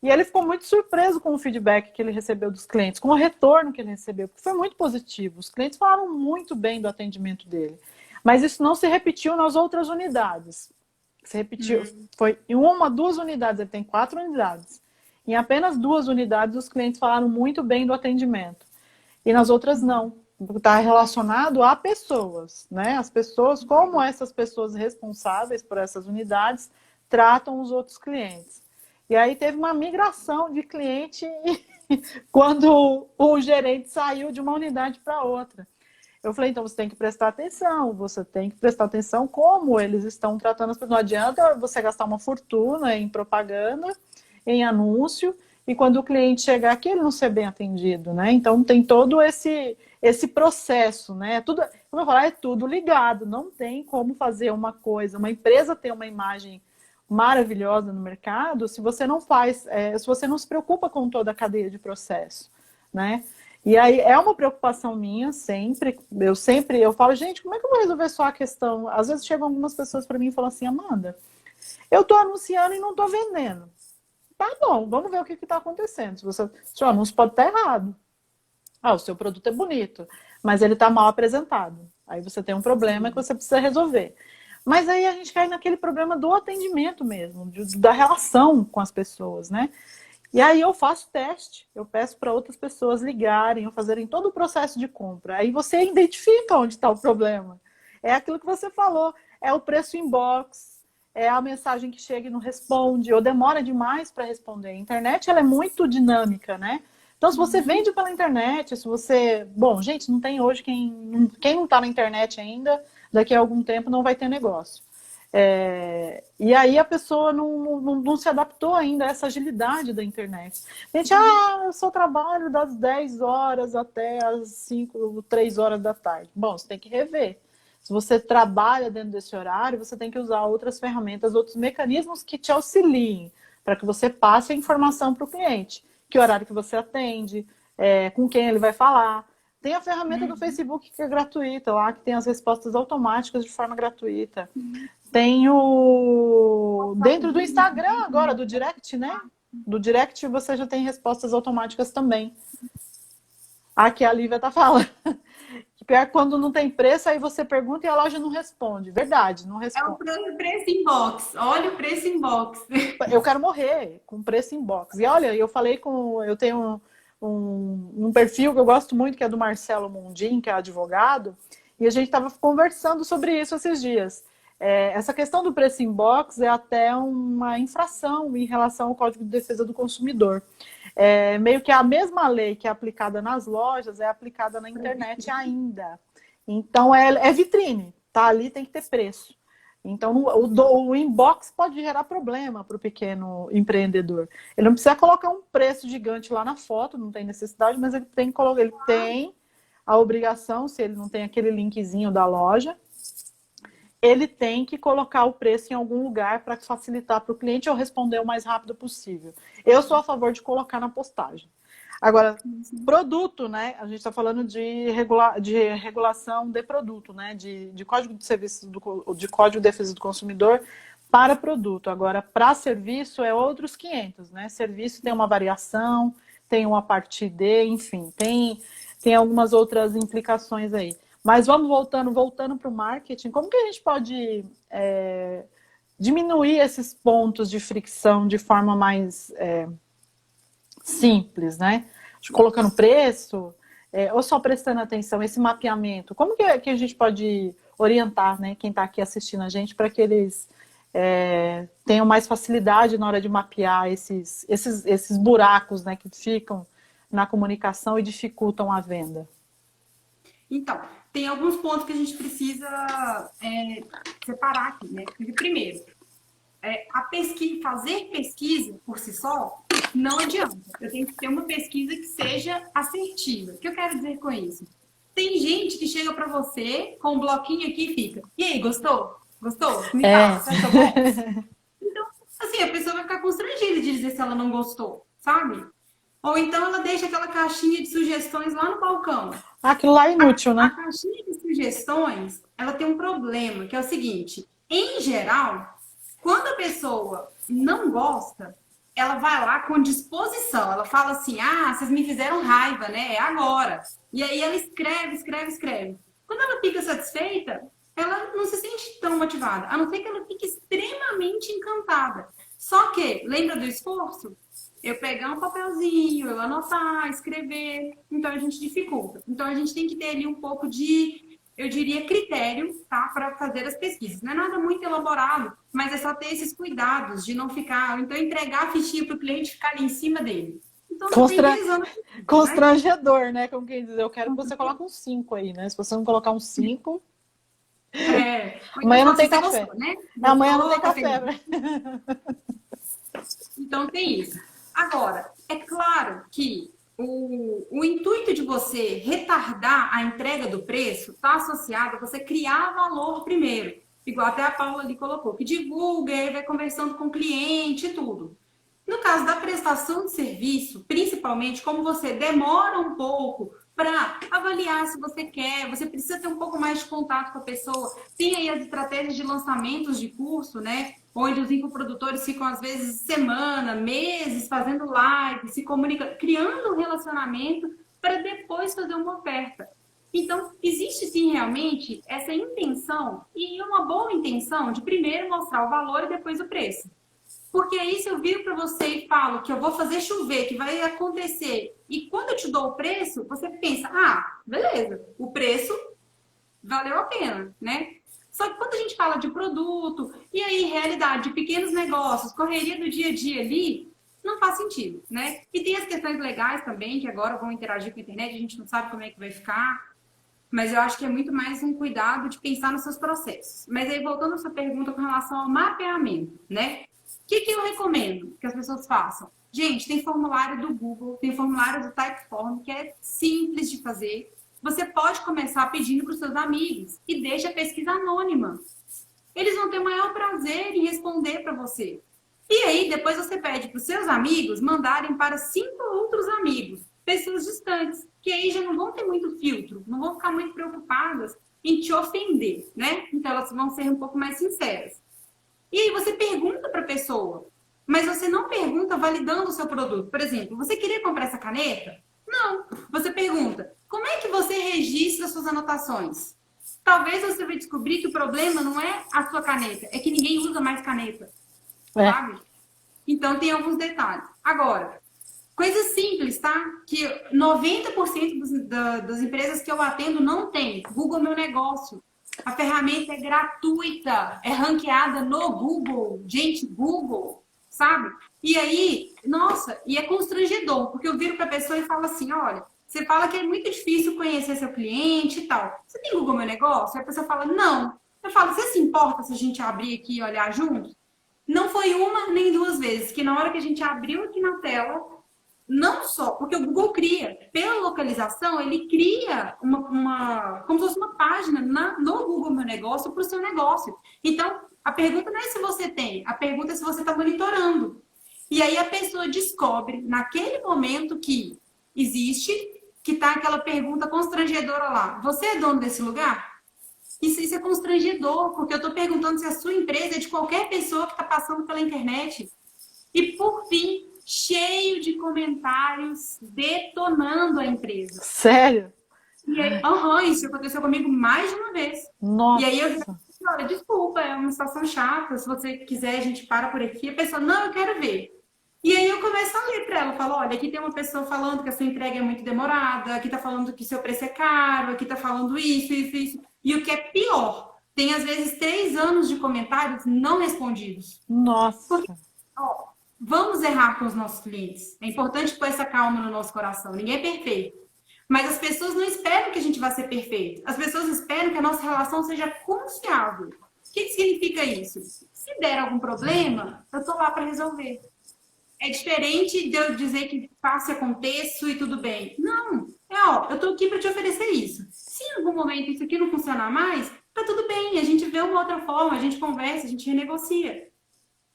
E ele ficou muito surpreso com o feedback que ele recebeu dos clientes, com o retorno que ele recebeu, porque foi muito positivo. Os clientes falaram muito bem do atendimento dele. Mas isso não se repetiu nas outras unidades. Você repetiu, foi em uma, duas unidades, ele tem 4 unidades. Em apenas 2 unidades, os clientes falaram muito bem do atendimento. E nas outras, não. Está relacionado a pessoas, né? As pessoas, como essas pessoas responsáveis por essas unidades tratam os outros clientes. E aí teve uma migração de cliente quando o gerente saiu de uma unidade para outra. Eu falei, então você tem que prestar atenção como eles estão tratando as pessoas. Não adianta você gastar uma fortuna em propaganda, em anúncio, e quando o cliente chegar aqui, ele não ser bem atendido, né? Então tem todo esse processo, né? Tudo, como eu falar, é tudo ligado. Não tem como fazer uma coisa, uma empresa ter uma imagem maravilhosa no mercado se você não faz, se você não se preocupa com toda a cadeia de processo, né? E aí é uma preocupação minha sempre, eu falo, gente, como é que eu vou resolver só a questão? Às vezes chegam algumas pessoas para mim e falam assim, Amanda, eu estou anunciando e não estou vendendo. Tá bom, vamos ver o que está acontecendo. Se o anúncio pode estar errado. Ah, o seu produto é bonito, mas ele está mal apresentado. Aí você tem um problema que você precisa resolver. Mas aí a gente cai naquele problema do atendimento mesmo, da relação com as pessoas, né? E aí eu faço teste, eu peço para outras pessoas ligarem ou fazerem todo o processo de compra. Aí você identifica onde está o problema. É aquilo que você falou, é o preço inbox, é a mensagem que chega e não responde, ou demora demais para responder. A internet ela é muito dinâmica, né? Então, se você vende pela internet, se você... Bom, gente, não tem hoje quem não está na internet ainda, daqui a algum tempo não vai ter negócio. E aí a pessoa não se adaptou ainda a essa agilidade da internet. Gente, eu só trabalho das 10 horas até as 5, 3 horas da tarde. Bom, você tem que rever. Se você trabalha dentro desse horário, você tem que usar outras ferramentas, outros mecanismos que te auxiliem para que você passe a informação para o cliente. Que horário que você atende, com quem ele vai falar. Tem a ferramenta do Facebook que é gratuita lá, que tem as respostas automáticas de forma gratuita. Tem dentro do Instagram agora, do Direct, né? Do Direct você já tem respostas automáticas também. Aqui a Lívia tá falando. Que quando não tem preço, aí você pergunta e a loja não responde. Verdade, não responde. É o preço inbox. Olha o preço inbox. Eu quero morrer com preço inbox. E olha, eu tenho um perfil que eu gosto muito, que é do Marcelo Mundim, que é advogado, e a gente estava conversando sobre isso esses dias. Essa questão do preço inbox é até uma infração em relação ao Código de Defesa do Consumidor. Meio que a mesma lei que é aplicada nas lojas é aplicada na internet ainda. Então é vitrine, tá ali, tem que ter preço. Então o inbox pode gerar problema para o pequeno empreendedor. Ele não precisa colocar um preço gigante lá na foto, não tem necessidade, mas ele tem a obrigação, se ele não tem aquele linkzinho da loja, ele tem que colocar o preço em algum lugar para facilitar para o cliente ou responder o mais rápido possível. Eu sou a favor de colocar na postagem. Agora, produto, né? A gente está falando de regulação de produto, né? De Código de Serviço de Código de Defesa do Consumidor para produto. Agora, para serviço é outros 500, né? Serviço tem uma variação, tem uma partir de, enfim, tem algumas outras implicações aí. Mas vamos voltando para o marketing, como que a gente pode diminuir esses pontos de fricção de forma mais simples, né? Colocando preço, ou só prestando atenção, esse mapeamento. Como que a gente pode orientar, né, quem está aqui assistindo a gente para que eles tenham mais facilidade na hora de mapear esses buracos, né, que ficam na comunicação e dificultam a venda? Então, tem alguns pontos que a gente precisa separar aqui, né? Porque, primeiro, fazer pesquisa por si só não adianta. Eu tenho que ter uma pesquisa que seja assertiva. O que eu quero dizer com isso? Tem gente que chega para você com um bloquinho aqui e fica: e aí, gostou? Gostou? Me fala, você achou bom? Então, assim, a pessoa vai ficar constrangida de dizer se ela não gostou, sabe? Ou então ela deixa aquela caixinha de sugestões lá no balcão. Aquilo lá é inútil, né? A caixinha de sugestões, ela tem um problema, que é o seguinte: em geral, quando a pessoa não gosta, ela vai lá com disposição. Ela fala assim: vocês me fizeram raiva, né? É agora. E aí ela escreve. Quando ela fica satisfeita, ela não se sente tão motivada, a não ser que ela fique extremamente encantada. Só que, lembra do esforço? Eu pegar um papelzinho, eu anotar, escrever, então a gente dificulta. Então a gente tem que ter ali um pouco de, eu diria, critério, tá, para fazer as pesquisas. Não é nada muito elaborado, mas é só ter esses cuidados de não ficar, ou então entregar a fichinha para o cliente ficar ali em cima dele. Então você vai Constra... revisando, né? Constrangedor, né? Como quem diz, eu quero que você coloque um 5 aí, né? Se você não colocar um 5, Ou então amanhã não fala assim, tem você café. gostou, né? Amanhã não tem Gostou, tá café, feliz. né? Então tem isso. Agora, é claro que o intuito de você retardar a entrega do preço está associado a você criar valor primeiro. Igual até a Paula ali colocou, que divulga, aí vai conversando com o cliente e tudo. No caso da prestação de serviço, principalmente, como você demora um pouco para avaliar se você quer, você precisa ter um pouco mais de contato com a pessoa. Tem aí as estratégias de lançamentos de curso, né? Onde os infoprodutores ficam, às vezes, semana, meses fazendo live, se comunicando, criando um relacionamento para depois fazer uma oferta. Então, existe sim realmente essa intenção, e uma boa intenção de primeiro mostrar o valor e depois o preço. Porque aí, se eu viro para você e falo que eu vou fazer chover, que vai acontecer, e quando eu te dou o preço, você pensa, ah, beleza, o preço valeu a pena, né? Só que quando a gente fala de produto, e aí realidade de pequenos negócios, correria do dia a dia ali, não faz sentido, né? E tem as questões legais também, que agora vão interagir com a internet, a gente não sabe como é que vai ficar, mas eu acho que é muito mais um cuidado de pensar nos seus processos. Mas aí, voltando à sua pergunta com relação ao mapeamento, né? O que eu recomendo que as pessoas façam? Gente, tem formulário do Google, tem formulário do Typeform, que é simples de fazer. Você pode começar pedindo para os seus amigos e deixa a pesquisa anônima. Eles vão ter o maior prazer em responder para você. E aí, depois você pede para os seus amigos mandarem para 5 outros amigos, pessoas distantes, que aí já não vão ter muito filtro, não vão ficar muito preocupadas em te ofender, né? Então elas vão ser um pouco mais sinceras. E aí você pergunta para a pessoa, mas você não pergunta validando o seu produto. Por exemplo, você queria comprar essa caneta? Não. Você pergunta, como é que você registra suas anotações? Talvez você vai descobrir que o problema não é a sua caneta, é que ninguém usa mais caneta, É. sabe? Então tem alguns detalhes. Agora, coisas simples, tá? Que 90% das empresas que eu atendo não tem. Google Meu Negócio. A ferramenta é gratuita, é ranqueada no Google. Gente, Google, sabe? E aí, nossa, e é constrangedor, porque eu viro para a pessoa e falo assim, olha, você fala que é muito difícil conhecer seu cliente e tal. Você tem Google Meu Negócio? E a pessoa fala, não. Eu falo, você se importa se a gente abrir aqui e olhar juntos? Não foi uma nem duas vezes, que na hora que a gente abriu aqui na tela, não só, porque o Google cria, pela localização, ele cria como se fosse uma página no Google Meu Negócio para o seu negócio. Então, a pergunta não é se você tem, a pergunta é se você está monitorando. E aí a pessoa descobre, naquele momento, que existe, que está aquela pergunta constrangedora lá. Você é dono desse lugar? Isso é constrangedor, porque eu estou perguntando se a sua empresa é de qualquer pessoa que está passando pela internet. E, por fim, cheio de comentários detonando a empresa. Sério? E aí, isso aconteceu comigo mais de uma vez. E aí eu Nossa. disse, olha, desculpa, é uma situação chata, se você quiser a gente para por aqui. A pessoa, não, eu quero ver. E aí eu começo a ler para ela, falo, olha, aqui tem uma pessoa falando que a sua entrega é muito demorada, aqui tá falando que seu preço é caro, aqui tá falando isso, isso, isso. E o que é pior, tem às vezes 3 anos de comentários não respondidos. Porque, Nossa. ó, vamos errar com os nossos clientes. É importante pôr essa calma no nosso coração. Ninguém é perfeito. Mas as pessoas não esperam que a gente vá ser perfeito. As pessoas esperam que a nossa relação seja confiável. O que significa isso? Se der algum problema, eu estou lá para resolver. É diferente de eu dizer que faça, aconteça e tudo bem. Não. Eu estou aqui para te oferecer isso. Se em algum momento isso aqui não funcionar mais, tá tudo bem. A gente vê uma outra forma, a gente conversa, a gente renegocia.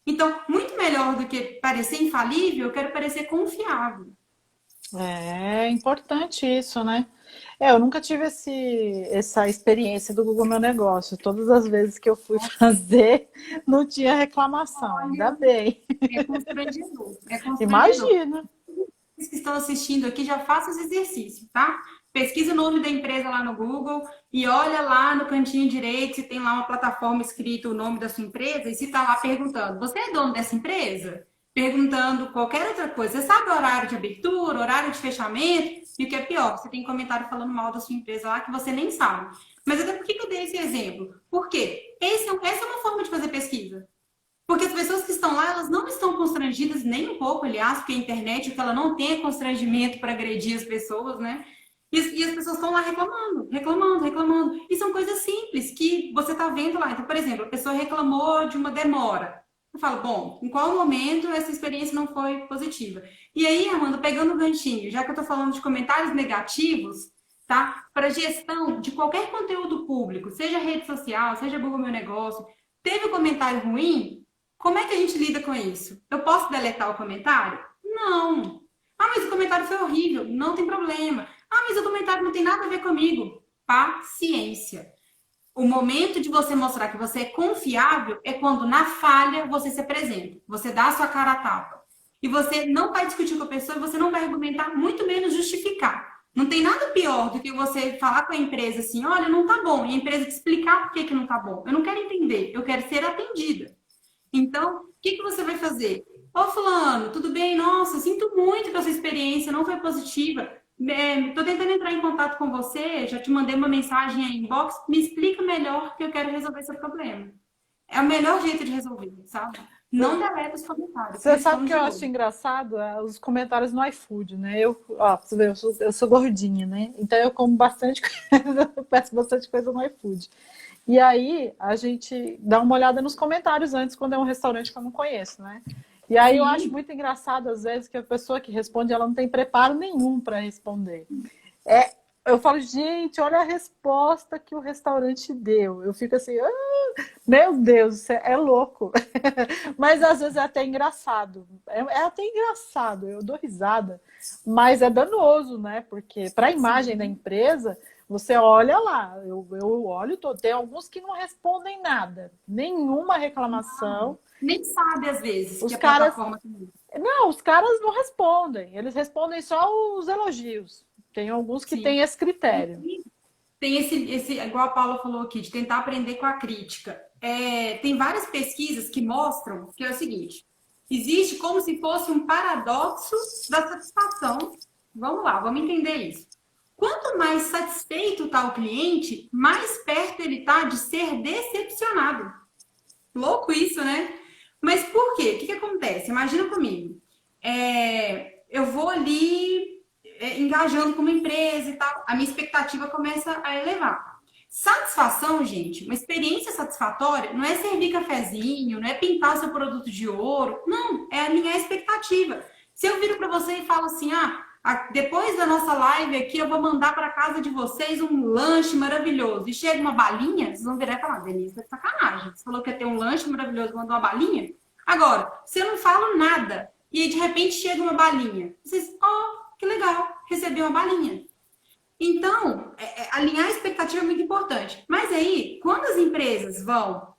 Então, muito melhor do que parecer infalível, eu quero parecer confiável. É importante isso, né? Eu nunca tive essa experiência do Google Meu Negócio. Todas as vezes que eu fui fazer, não tinha reclamação. Ainda Olha, bem. é constrangedor. É constrangedor. Imagina. Vocês que estão assistindo aqui, já façam esse exercício, tá? pesquisa o nome da empresa lá no Google e olha lá no cantinho direito se tem lá uma plataforma escrito o nome da sua empresa e se está lá perguntando, você é dono dessa empresa? Perguntando qualquer outra coisa. Você sabe o horário de abertura, horário de fechamento? E o que é pior, você tem comentário falando mal da sua empresa lá que você nem sabe. Mas até por que eu dei esse exemplo? Porque essa é uma forma de fazer pesquisa. Porque as pessoas que estão lá, elas não estão constrangidas nem um pouco, aliás, porque a internet, que ela não tem constrangimento para agredir as pessoas, né? E as pessoas estão lá reclamando, reclamando, reclamando. E são coisas simples que você está vendo lá. Então, por exemplo, a pessoa reclamou de uma demora. Eu falo, bom, em qual momento essa experiência não foi positiva? E aí, Amanda, pegando o ganchinho, já que eu estou falando de comentários negativos, tá? Para gestão de qualquer conteúdo público, seja rede social, seja Google Meu Negócio, teve um comentário ruim, como é que a gente lida com isso? Eu posso deletar o comentário? Não. Ah, mas o comentário foi horrível. Não tem problema. Ah, mas o comentário não tem nada a ver comigo. Paciência. O momento de você mostrar que você é confiável é quando, na falha, você se apresenta. Você dá a sua cara a tapa. E você não vai discutir com a pessoa, você não vai argumentar, muito menos justificar. Não tem nada pior do que você falar com a empresa assim, olha, não tá bom. E a empresa te explicar por que não tá bom. Eu não quero entender, eu quero ser atendida. Então, o que você vai fazer? Ô, fulano, tudo bem? Nossa, sinto muito que a sua experiência não foi positiva. Estou tentando entrar em contato com você, já te mandei uma mensagem aí inbox, me explica melhor que eu quero resolver seu problema. É o melhor jeito de resolver, sabe? Não deleta os comentários. Você sabe o que eu acho engraçado? Os comentários no iFood, né? Você vê, eu sou gordinha, né? Então eu como bastante coisa, eu peço bastante coisa no iFood. E aí a gente dá uma olhada nos comentários antes, quando é um restaurante que eu não conheço, né? E aí eu acho muito engraçado, às vezes, que a pessoa que responde, ela não tem preparo nenhum para responder. Eu falo, gente, olha a resposta que o restaurante deu. Eu fico assim, meu Deus, é louco. Mas às vezes é até engraçado. É até engraçado, eu dou risada. Mas é danoso, né? Porque para a imagem da empresa, você olha lá, eu olho, tem alguns que não respondem nada, nenhuma reclamação. Nem sabe, às vezes, Os que a caras, plataforma... não, os caras não respondem, eles respondem só os elogios. Tem alguns que Sim. têm esse critério. Tem igual a Paula falou aqui, de tentar aprender com a crítica. Tem várias pesquisas que mostram que é o seguinte: existe como se fosse um paradoxo da satisfação. Vamos lá, vamos entender isso. Quanto mais satisfeito está o cliente, mais perto ele está de ser decepcionado. Louco isso, né? Mas por quê? O que acontece? Imagina comigo. Eu vou ali engajando com uma empresa e tal, a minha expectativa começa a elevar. Satisfação, gente, uma experiência satisfatória não é servir cafezinho, não é pintar seu produto de ouro, não, é alinhar a expectativa. Se eu viro para você e falo assim, depois da nossa live aqui, eu vou mandar para casa de vocês um lanche maravilhoso. E chega uma balinha, vocês vão virar e falar, Denise, tá de sacanagem. Você falou que ia ter um lanche maravilhoso, mandou uma balinha? Agora, se eu não falo nada e de repente chega uma balinha, vocês, que legal, receber uma balinha. Então, alinhar a expectativa é muito importante. Mas aí, quando as empresas vão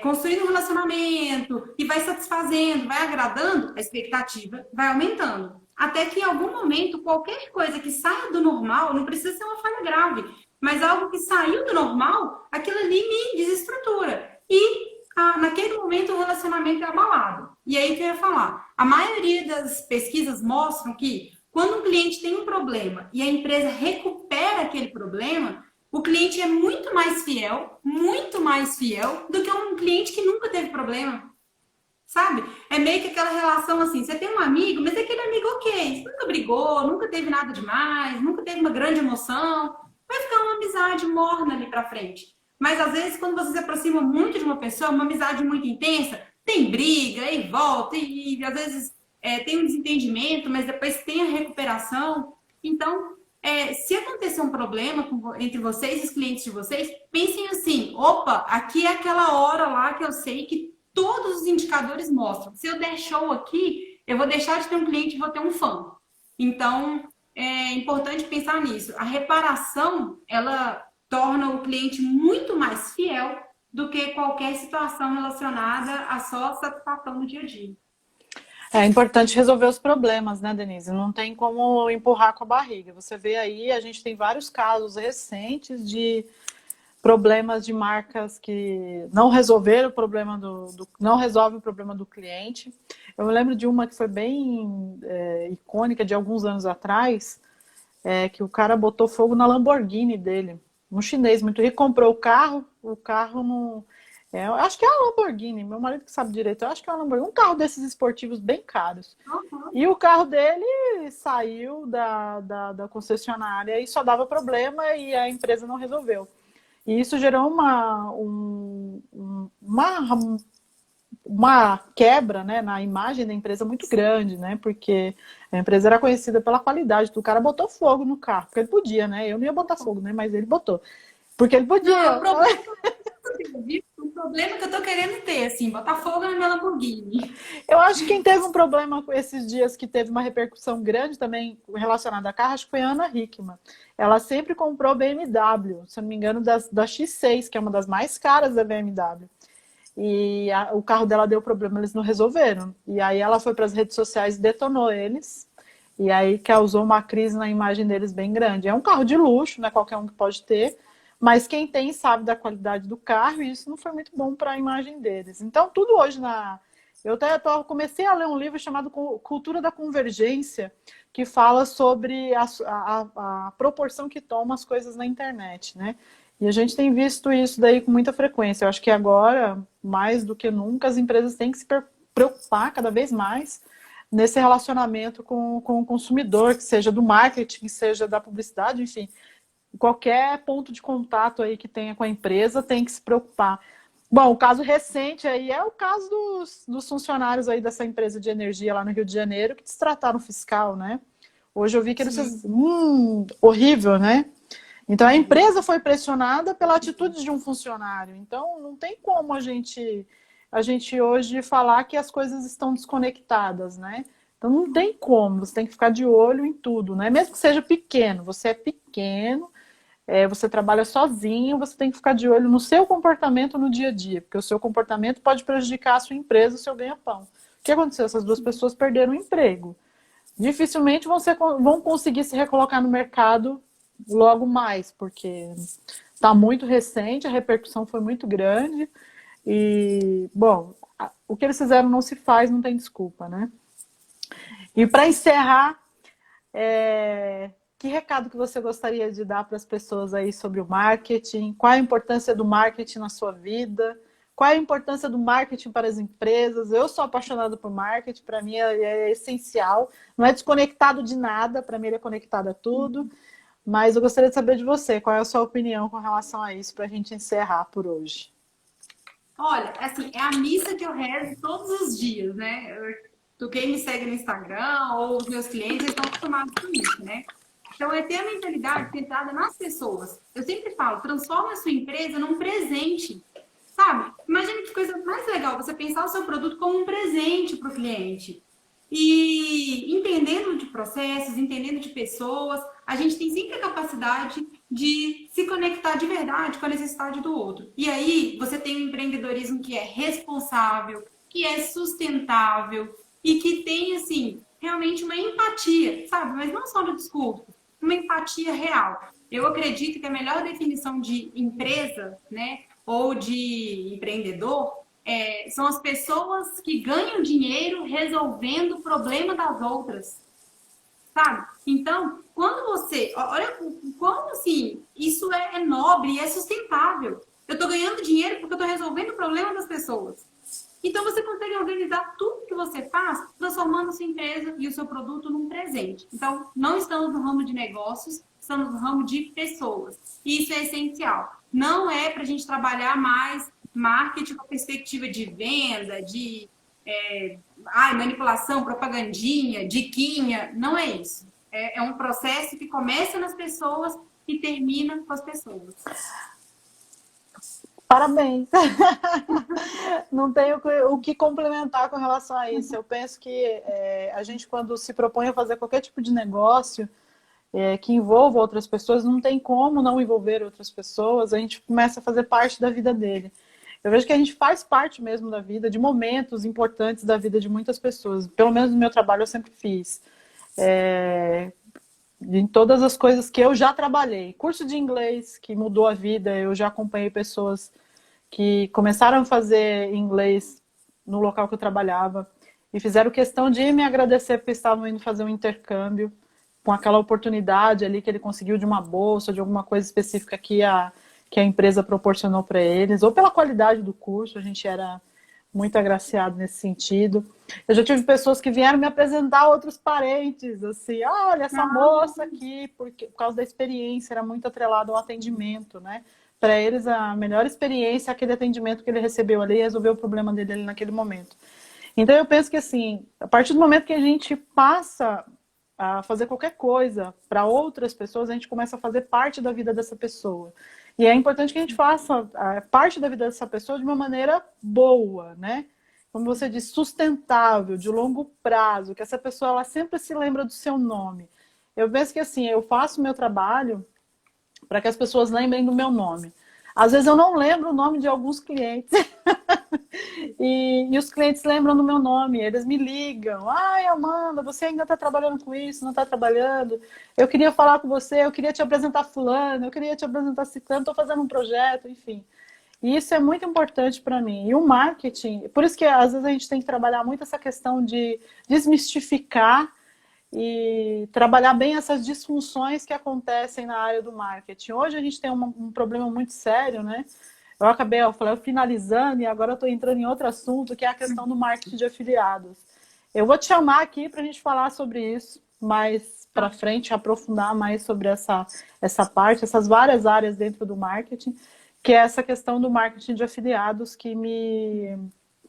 construindo um relacionamento e vai satisfazendo, vai agradando, a expectativa vai aumentando. Até que em algum momento, qualquer coisa que saia do normal, não precisa ser uma falha grave, mas algo que saiu do normal, aquilo ali me desestrutura. E naquele momento o relacionamento é abalado. E aí que eu ia falar, a maioria das pesquisas mostram que quando um cliente tem um problema e a empresa recupera aquele problema, o cliente é muito mais fiel do que um cliente que nunca teve problema. Sabe? É meio que aquela relação assim, você tem um amigo, mas é aquele amigo ok, nunca brigou, nunca teve nada demais, nunca teve uma grande emoção, vai ficar uma amizade morna ali pra frente. Mas às vezes quando você se aproxima muito de uma pessoa, uma amizade muito intensa, tem briga e volta, e às vezes tem um desentendimento, mas depois tem a recuperação. Então, se acontecer um problema entre vocês e os clientes de vocês, pensem assim, opa, aqui é aquela hora lá que eu sei que todos os indicadores mostram. Se eu der show aqui, eu vou deixar de ter um cliente e vou ter um fã. Então, é importante pensar nisso. A reparação, ela torna o cliente muito mais fiel do que qualquer situação relacionada à só satisfação no dia a dia. É importante resolver os problemas, né, Denise? Não tem como empurrar com a barriga. Você vê aí, a gente tem vários casos recentes de problemas de marcas que não resolveram o problema não resolve o problema do cliente. Eu me lembro de uma que foi bem icônica de alguns anos atrás, que o cara botou fogo na Lamborghini dele. Um chinês muito rico comprou o carro não. Eu acho que é uma Lamborghini, meu marido que sabe direito, eu acho que é uma Lamborghini, um carro desses esportivos bem caros. Uhum. E o carro dele saiu da concessionária e só dava problema e a empresa não resolveu. E isso gerou uma quebra, né, na imagem da empresa muito grande, né? Porque a empresa era conhecida pela qualidade. O cara botou fogo no carro, porque ele podia, né? Eu não ia botar fogo, né? Mas ele botou. Porque ele Não, é o podia. problema que eu tenho, o problema que eu tô querendo ter, assim, botar fogo na minha Lamborghini. Eu acho que quem teve um problema com esses dias, que teve uma repercussão grande também relacionada a carro, acho que foi a Ana Hickman. Ela sempre comprou BMW, se eu não me engano, da X6, que é uma das mais caras da BMW. E o carro dela deu problema, eles não resolveram. E aí ela foi para as redes sociais e detonou eles. E aí causou uma crise na imagem deles bem grande. É um carro de luxo, não é qualquer um que pode ter, mas quem tem sabe da qualidade do carro e isso não foi muito bom para a imagem deles. Então, tudo hoje na. Comecei a ler um livro chamado Cultura da Convergência, que fala sobre a proporção que tomam as coisas na internet, né? E a gente tem visto isso daí com muita frequência. Eu acho que agora, mais do que nunca, as empresas têm que se preocupar cada vez mais nesse relacionamento com o consumidor, que seja do marketing, seja da publicidade, enfim. Qualquer ponto de contato aí que tenha com a empresa tem que se preocupar. Bom, o caso recente aí é o caso dos funcionários aí dessa empresa de energia lá no Rio de Janeiro que destrataram o fiscal, né? Hoje eu vi que eles... Sim. horrível, né? Então a empresa foi pressionada pela atitude de um funcionário. Então não tem como a gente hoje falar que as coisas estão desconectadas, né? Então não tem como, você tem que ficar de olho em tudo, né? Mesmo que seja pequeno, você é pequeno, você trabalha sozinho, você tem que ficar de olho no seu comportamento no dia a dia, porque o seu comportamento pode prejudicar a sua empresa, o seu ganha-pão. O que aconteceu? Essas duas pessoas perderam o emprego. Dificilmente vão conseguir se recolocar no mercado logo mais, porque está muito recente, a repercussão foi muito grande e, bom, o que eles fizeram não se faz, não tem desculpa, né? E para encerrar, que recado que você gostaria de dar para as pessoas aí sobre o marketing? Qual a importância do marketing na sua vida? Qual a importância do marketing para as empresas? Eu sou apaixonada por marketing, para mim é essencial, não é desconectado de nada, para mim ele é conectado a tudo. Mas eu gostaria de saber de você, qual é a sua opinião com relação a isso, para a gente encerrar por hoje. Olha, assim, é a missa que eu rezo todos os dias, né? Quem me segue no Instagram ou os meus clientes estão acostumados com isso, né? Então, é ter a mentalidade centrada nas pessoas. Eu sempre falo, transforma a sua empresa num presente, sabe? Imagina que coisa mais legal você pensar o seu produto como um presente para o cliente. E entendendo de processos, entendendo de pessoas, a gente tem sempre a capacidade de se conectar de verdade com a necessidade do outro. E aí você tem um empreendedorismo que é responsável, que é sustentável e que tem, assim, realmente uma empatia, sabe? Mas não só no discurso, uma empatia real. Eu acredito que a melhor definição de empresa, né, ou de empreendedor são as pessoas que ganham dinheiro resolvendo o problema das outras, sabe? Então, quando você... Olha, quando, assim, isso é nobre e é sustentável. Eu estou ganhando dinheiro porque eu estou resolvendo o problema das pessoas. Então, você consegue organizar tudo que você faz, transformando a sua empresa e o seu produto num presente. Então, não estamos no ramo de negócios, estamos no ramo de pessoas. E isso é essencial. Não é para a gente trabalhar mais marketing com perspectiva de venda, de manipulação, propagandinha, diquinha. Não é isso. É um processo que começa nas pessoas e termina com as pessoas. Parabéns! Não tenho o que complementar com relação a isso. Eu penso que a gente, quando se propõe a fazer qualquer tipo de negócio que envolva outras pessoas, não tem como não envolver outras pessoas, a gente começa a fazer parte da vida dele. Eu vejo que a gente faz parte mesmo da vida, de momentos importantes da vida de muitas pessoas. Pelo menos no meu trabalho eu sempre fiz. É, em todas as coisas que eu já trabalhei. Curso de inglês que mudou a vida, eu já acompanhei pessoas que começaram a fazer inglês no local que eu trabalhava e fizeram questão de me agradecer porque estavam indo fazer um intercâmbio com aquela oportunidade ali que ele conseguiu de uma bolsa, de alguma coisa específica que a empresa proporcionou para eles, ou pela qualidade do curso, a gente era muito agraciado nesse sentido. Eu já tive pessoas que vieram me apresentar a outros parentes, assim, olha, essa moça aqui, porque, por causa da experiência, era muito atrelado ao atendimento, né? Para eles, a melhor experiência é aquele atendimento que ele recebeu ali e resolveu o problema dele ali naquele momento. Então, eu penso que, assim, a partir do momento que a gente passa a fazer qualquer coisa para outras pessoas, a gente começa a fazer parte da vida dessa pessoa. E é importante que a gente faça parte da vida dessa pessoa de uma maneira boa, né? Como você disse, sustentável, de longo prazo, que essa pessoa ela sempre se lembra do seu nome. Eu penso que assim, eu faço o meu trabalho para que as pessoas lembrem do meu nome. Às vezes eu não lembro o nome de alguns clientes. E os clientes lembram do meu nome, eles me ligam. Ai, Amanda, você ainda está trabalhando com isso, não está trabalhando? Eu queria falar com você, eu queria te apresentar fulano, eu queria te apresentar ciclano, estou fazendo um projeto, enfim. E isso é muito importante para mim. E o marketing, por isso que às vezes a gente tem que trabalhar muito essa questão de desmistificar e trabalhar bem essas disfunções que acontecem na área do marketing. Hoje a gente tem um problema muito sério, né? Eu falei, finalizando, e agora eu estou entrando em outro assunto, que é a questão do marketing de afiliados. Eu vou te chamar aqui para a gente falar sobre isso mais para frente, aprofundar mais sobre essa parte, essas várias áreas dentro do marketing, que é essa questão do marketing de afiliados que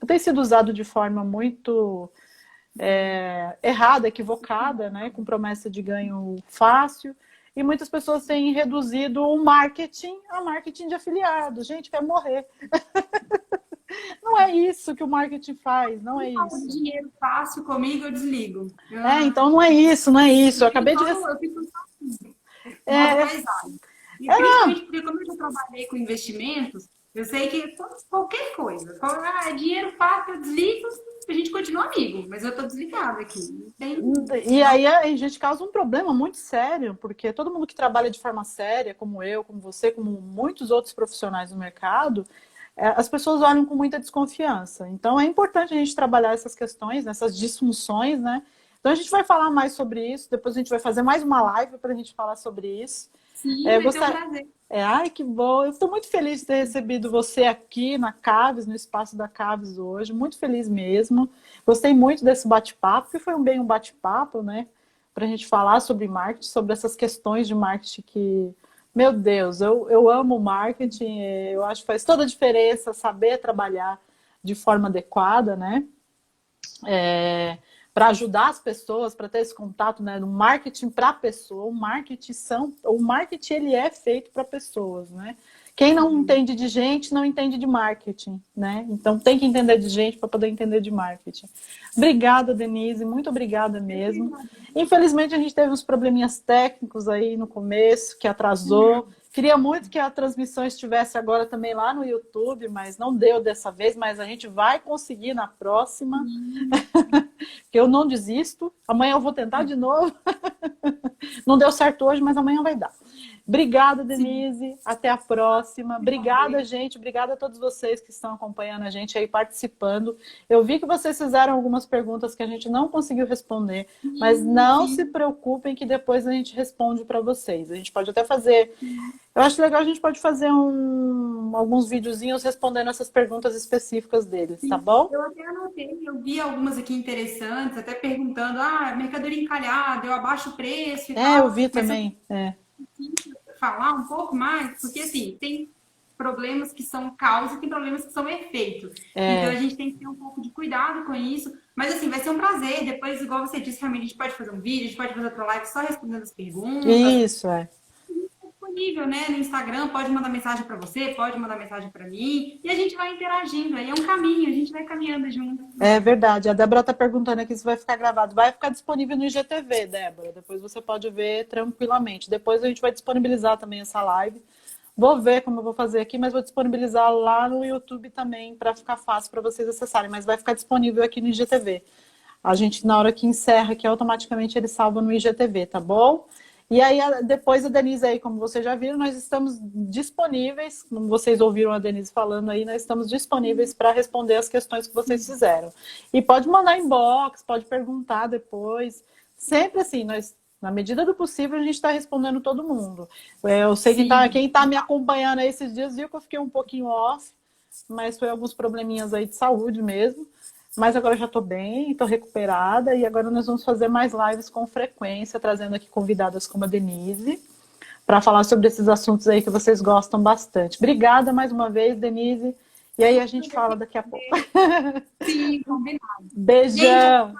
tem sido usado de forma muito errada, equivocada, né, com promessa de ganho fácil. E muitas pessoas têm reduzido o marketing a marketing de afiliados. Gente, quer morrer. Não é isso que o marketing faz, não é isso. Dinheiro fácil comigo, eu desligo. Então não é isso, não é isso. Eu acabei de... Eu fico paisagem. E principalmente porque como eu já trabalhei com investimentos, eu sei que qualquer coisa, é dinheiro fácil, eu desligo, a gente continua amigo, mas eu estou desligada aqui. E aí a gente causa um problema muito sério, porque todo mundo que trabalha de forma séria, como eu, como você, como muitos outros profissionais do mercado, as pessoas olham com muita desconfiança. Então é importante a gente trabalhar essas questões, essas disfunções, né? Então a gente vai falar mais sobre isso, depois a gente vai fazer mais uma live para a gente falar sobre isso. Sim, vai ser um prazer. Ai, que bom. Eu estou muito feliz de ter recebido você aqui na Caves, no espaço da Caves hoje. Muito feliz mesmo. Gostei muito desse bate-papo, que foi um bate-papo, né? Para a gente falar sobre marketing, sobre essas questões de marketing que, meu Deus, eu amo marketing. Eu acho que faz toda a diferença saber trabalhar de forma adequada, né? Para ajudar as pessoas, para ter esse contato, né, no marketing para a pessoa. O marketing ele é feito para pessoas, né? Quem não entende de gente, não entende de marketing, né? Então tem que entender de gente para poder entender de marketing. Obrigada, Denise, muito obrigada mesmo. Infelizmente a gente teve uns probleminhas técnicos aí no começo, que atrasou. Queria muito que a transmissão estivesse agora também lá no YouTube, mas não deu dessa vez, mas a gente vai conseguir na próxima. Que eu não desisto. Amanhã eu vou tentar de novo. Não deu certo hoje, mas amanhã vai dar. Obrigada, Denise. Sim. Até a próxima. Obrigada, gente. Obrigada a todos vocês que estão acompanhando a gente aí, participando. Eu vi que vocês fizeram algumas perguntas que a gente não conseguiu responder, mas não se preocupem que depois a gente responde para vocês. A gente pode até fazer... Eu acho legal, a gente pode fazer alguns videozinhos respondendo essas perguntas específicas deles, tá bom? Eu até anotei, eu vi algumas aqui interessantes, até perguntando, mercadoria encalhada, eu abaixo o preço e tal. Eu vi também, falar um pouco mais, porque assim, tem problemas que são causa e tem problemas que são efeito. Então a gente tem que ter um pouco de cuidado com isso. Mas assim, vai ser um prazer. Depois, igual você disse, realmente a gente pode fazer um vídeo, a gente pode fazer outra live só respondendo as perguntas. Isso, Disponível, né? No Instagram, pode mandar mensagem para você, pode mandar mensagem para mim. E a gente vai interagindo. Aí é um caminho, a gente vai caminhando junto. É verdade. A Débora está perguntando aqui se vai ficar gravado. Vai ficar disponível no IGTV, Débora. Depois você pode ver tranquilamente. Depois a gente vai disponibilizar também essa live Vou ver como eu vou fazer aqui, mas vou disponibilizar lá no YouTube também para ficar fácil para vocês acessarem, mas vai ficar disponível aqui no IGTV. A gente, na hora que encerra aqui, automaticamente ele salva no IGTV, tá bom? E aí, depois a Denise aí, como vocês já viram, nós estamos disponíveis, como vocês ouviram a Denise falando aí, nós estamos disponíveis para responder as questões que vocês fizeram. E pode mandar inbox, pode perguntar depois. Sempre assim, nós, na medida do possível, a gente está respondendo todo mundo. Eu sei que Sim. quem tá me acompanhando aí esses dias viu que eu fiquei um pouquinho off, mas foi alguns probleminhas aí de saúde mesmo. Mas agora eu já estou bem, estou recuperada e agora nós vamos fazer mais lives com frequência, trazendo aqui convidadas como a Denise, para falar sobre esses assuntos aí que vocês gostam bastante. Obrigada mais uma vez, Denise. E aí a gente fala daqui a pouco. Sim, combinado. Gente, Beijão.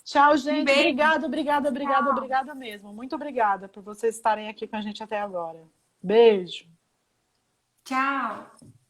Tchau, um gente. beijo. Obrigada, obrigada, obrigada, Tchau. obrigada mesmo. Muito obrigada por vocês estarem aqui com a gente até agora. Beijo. Tchau.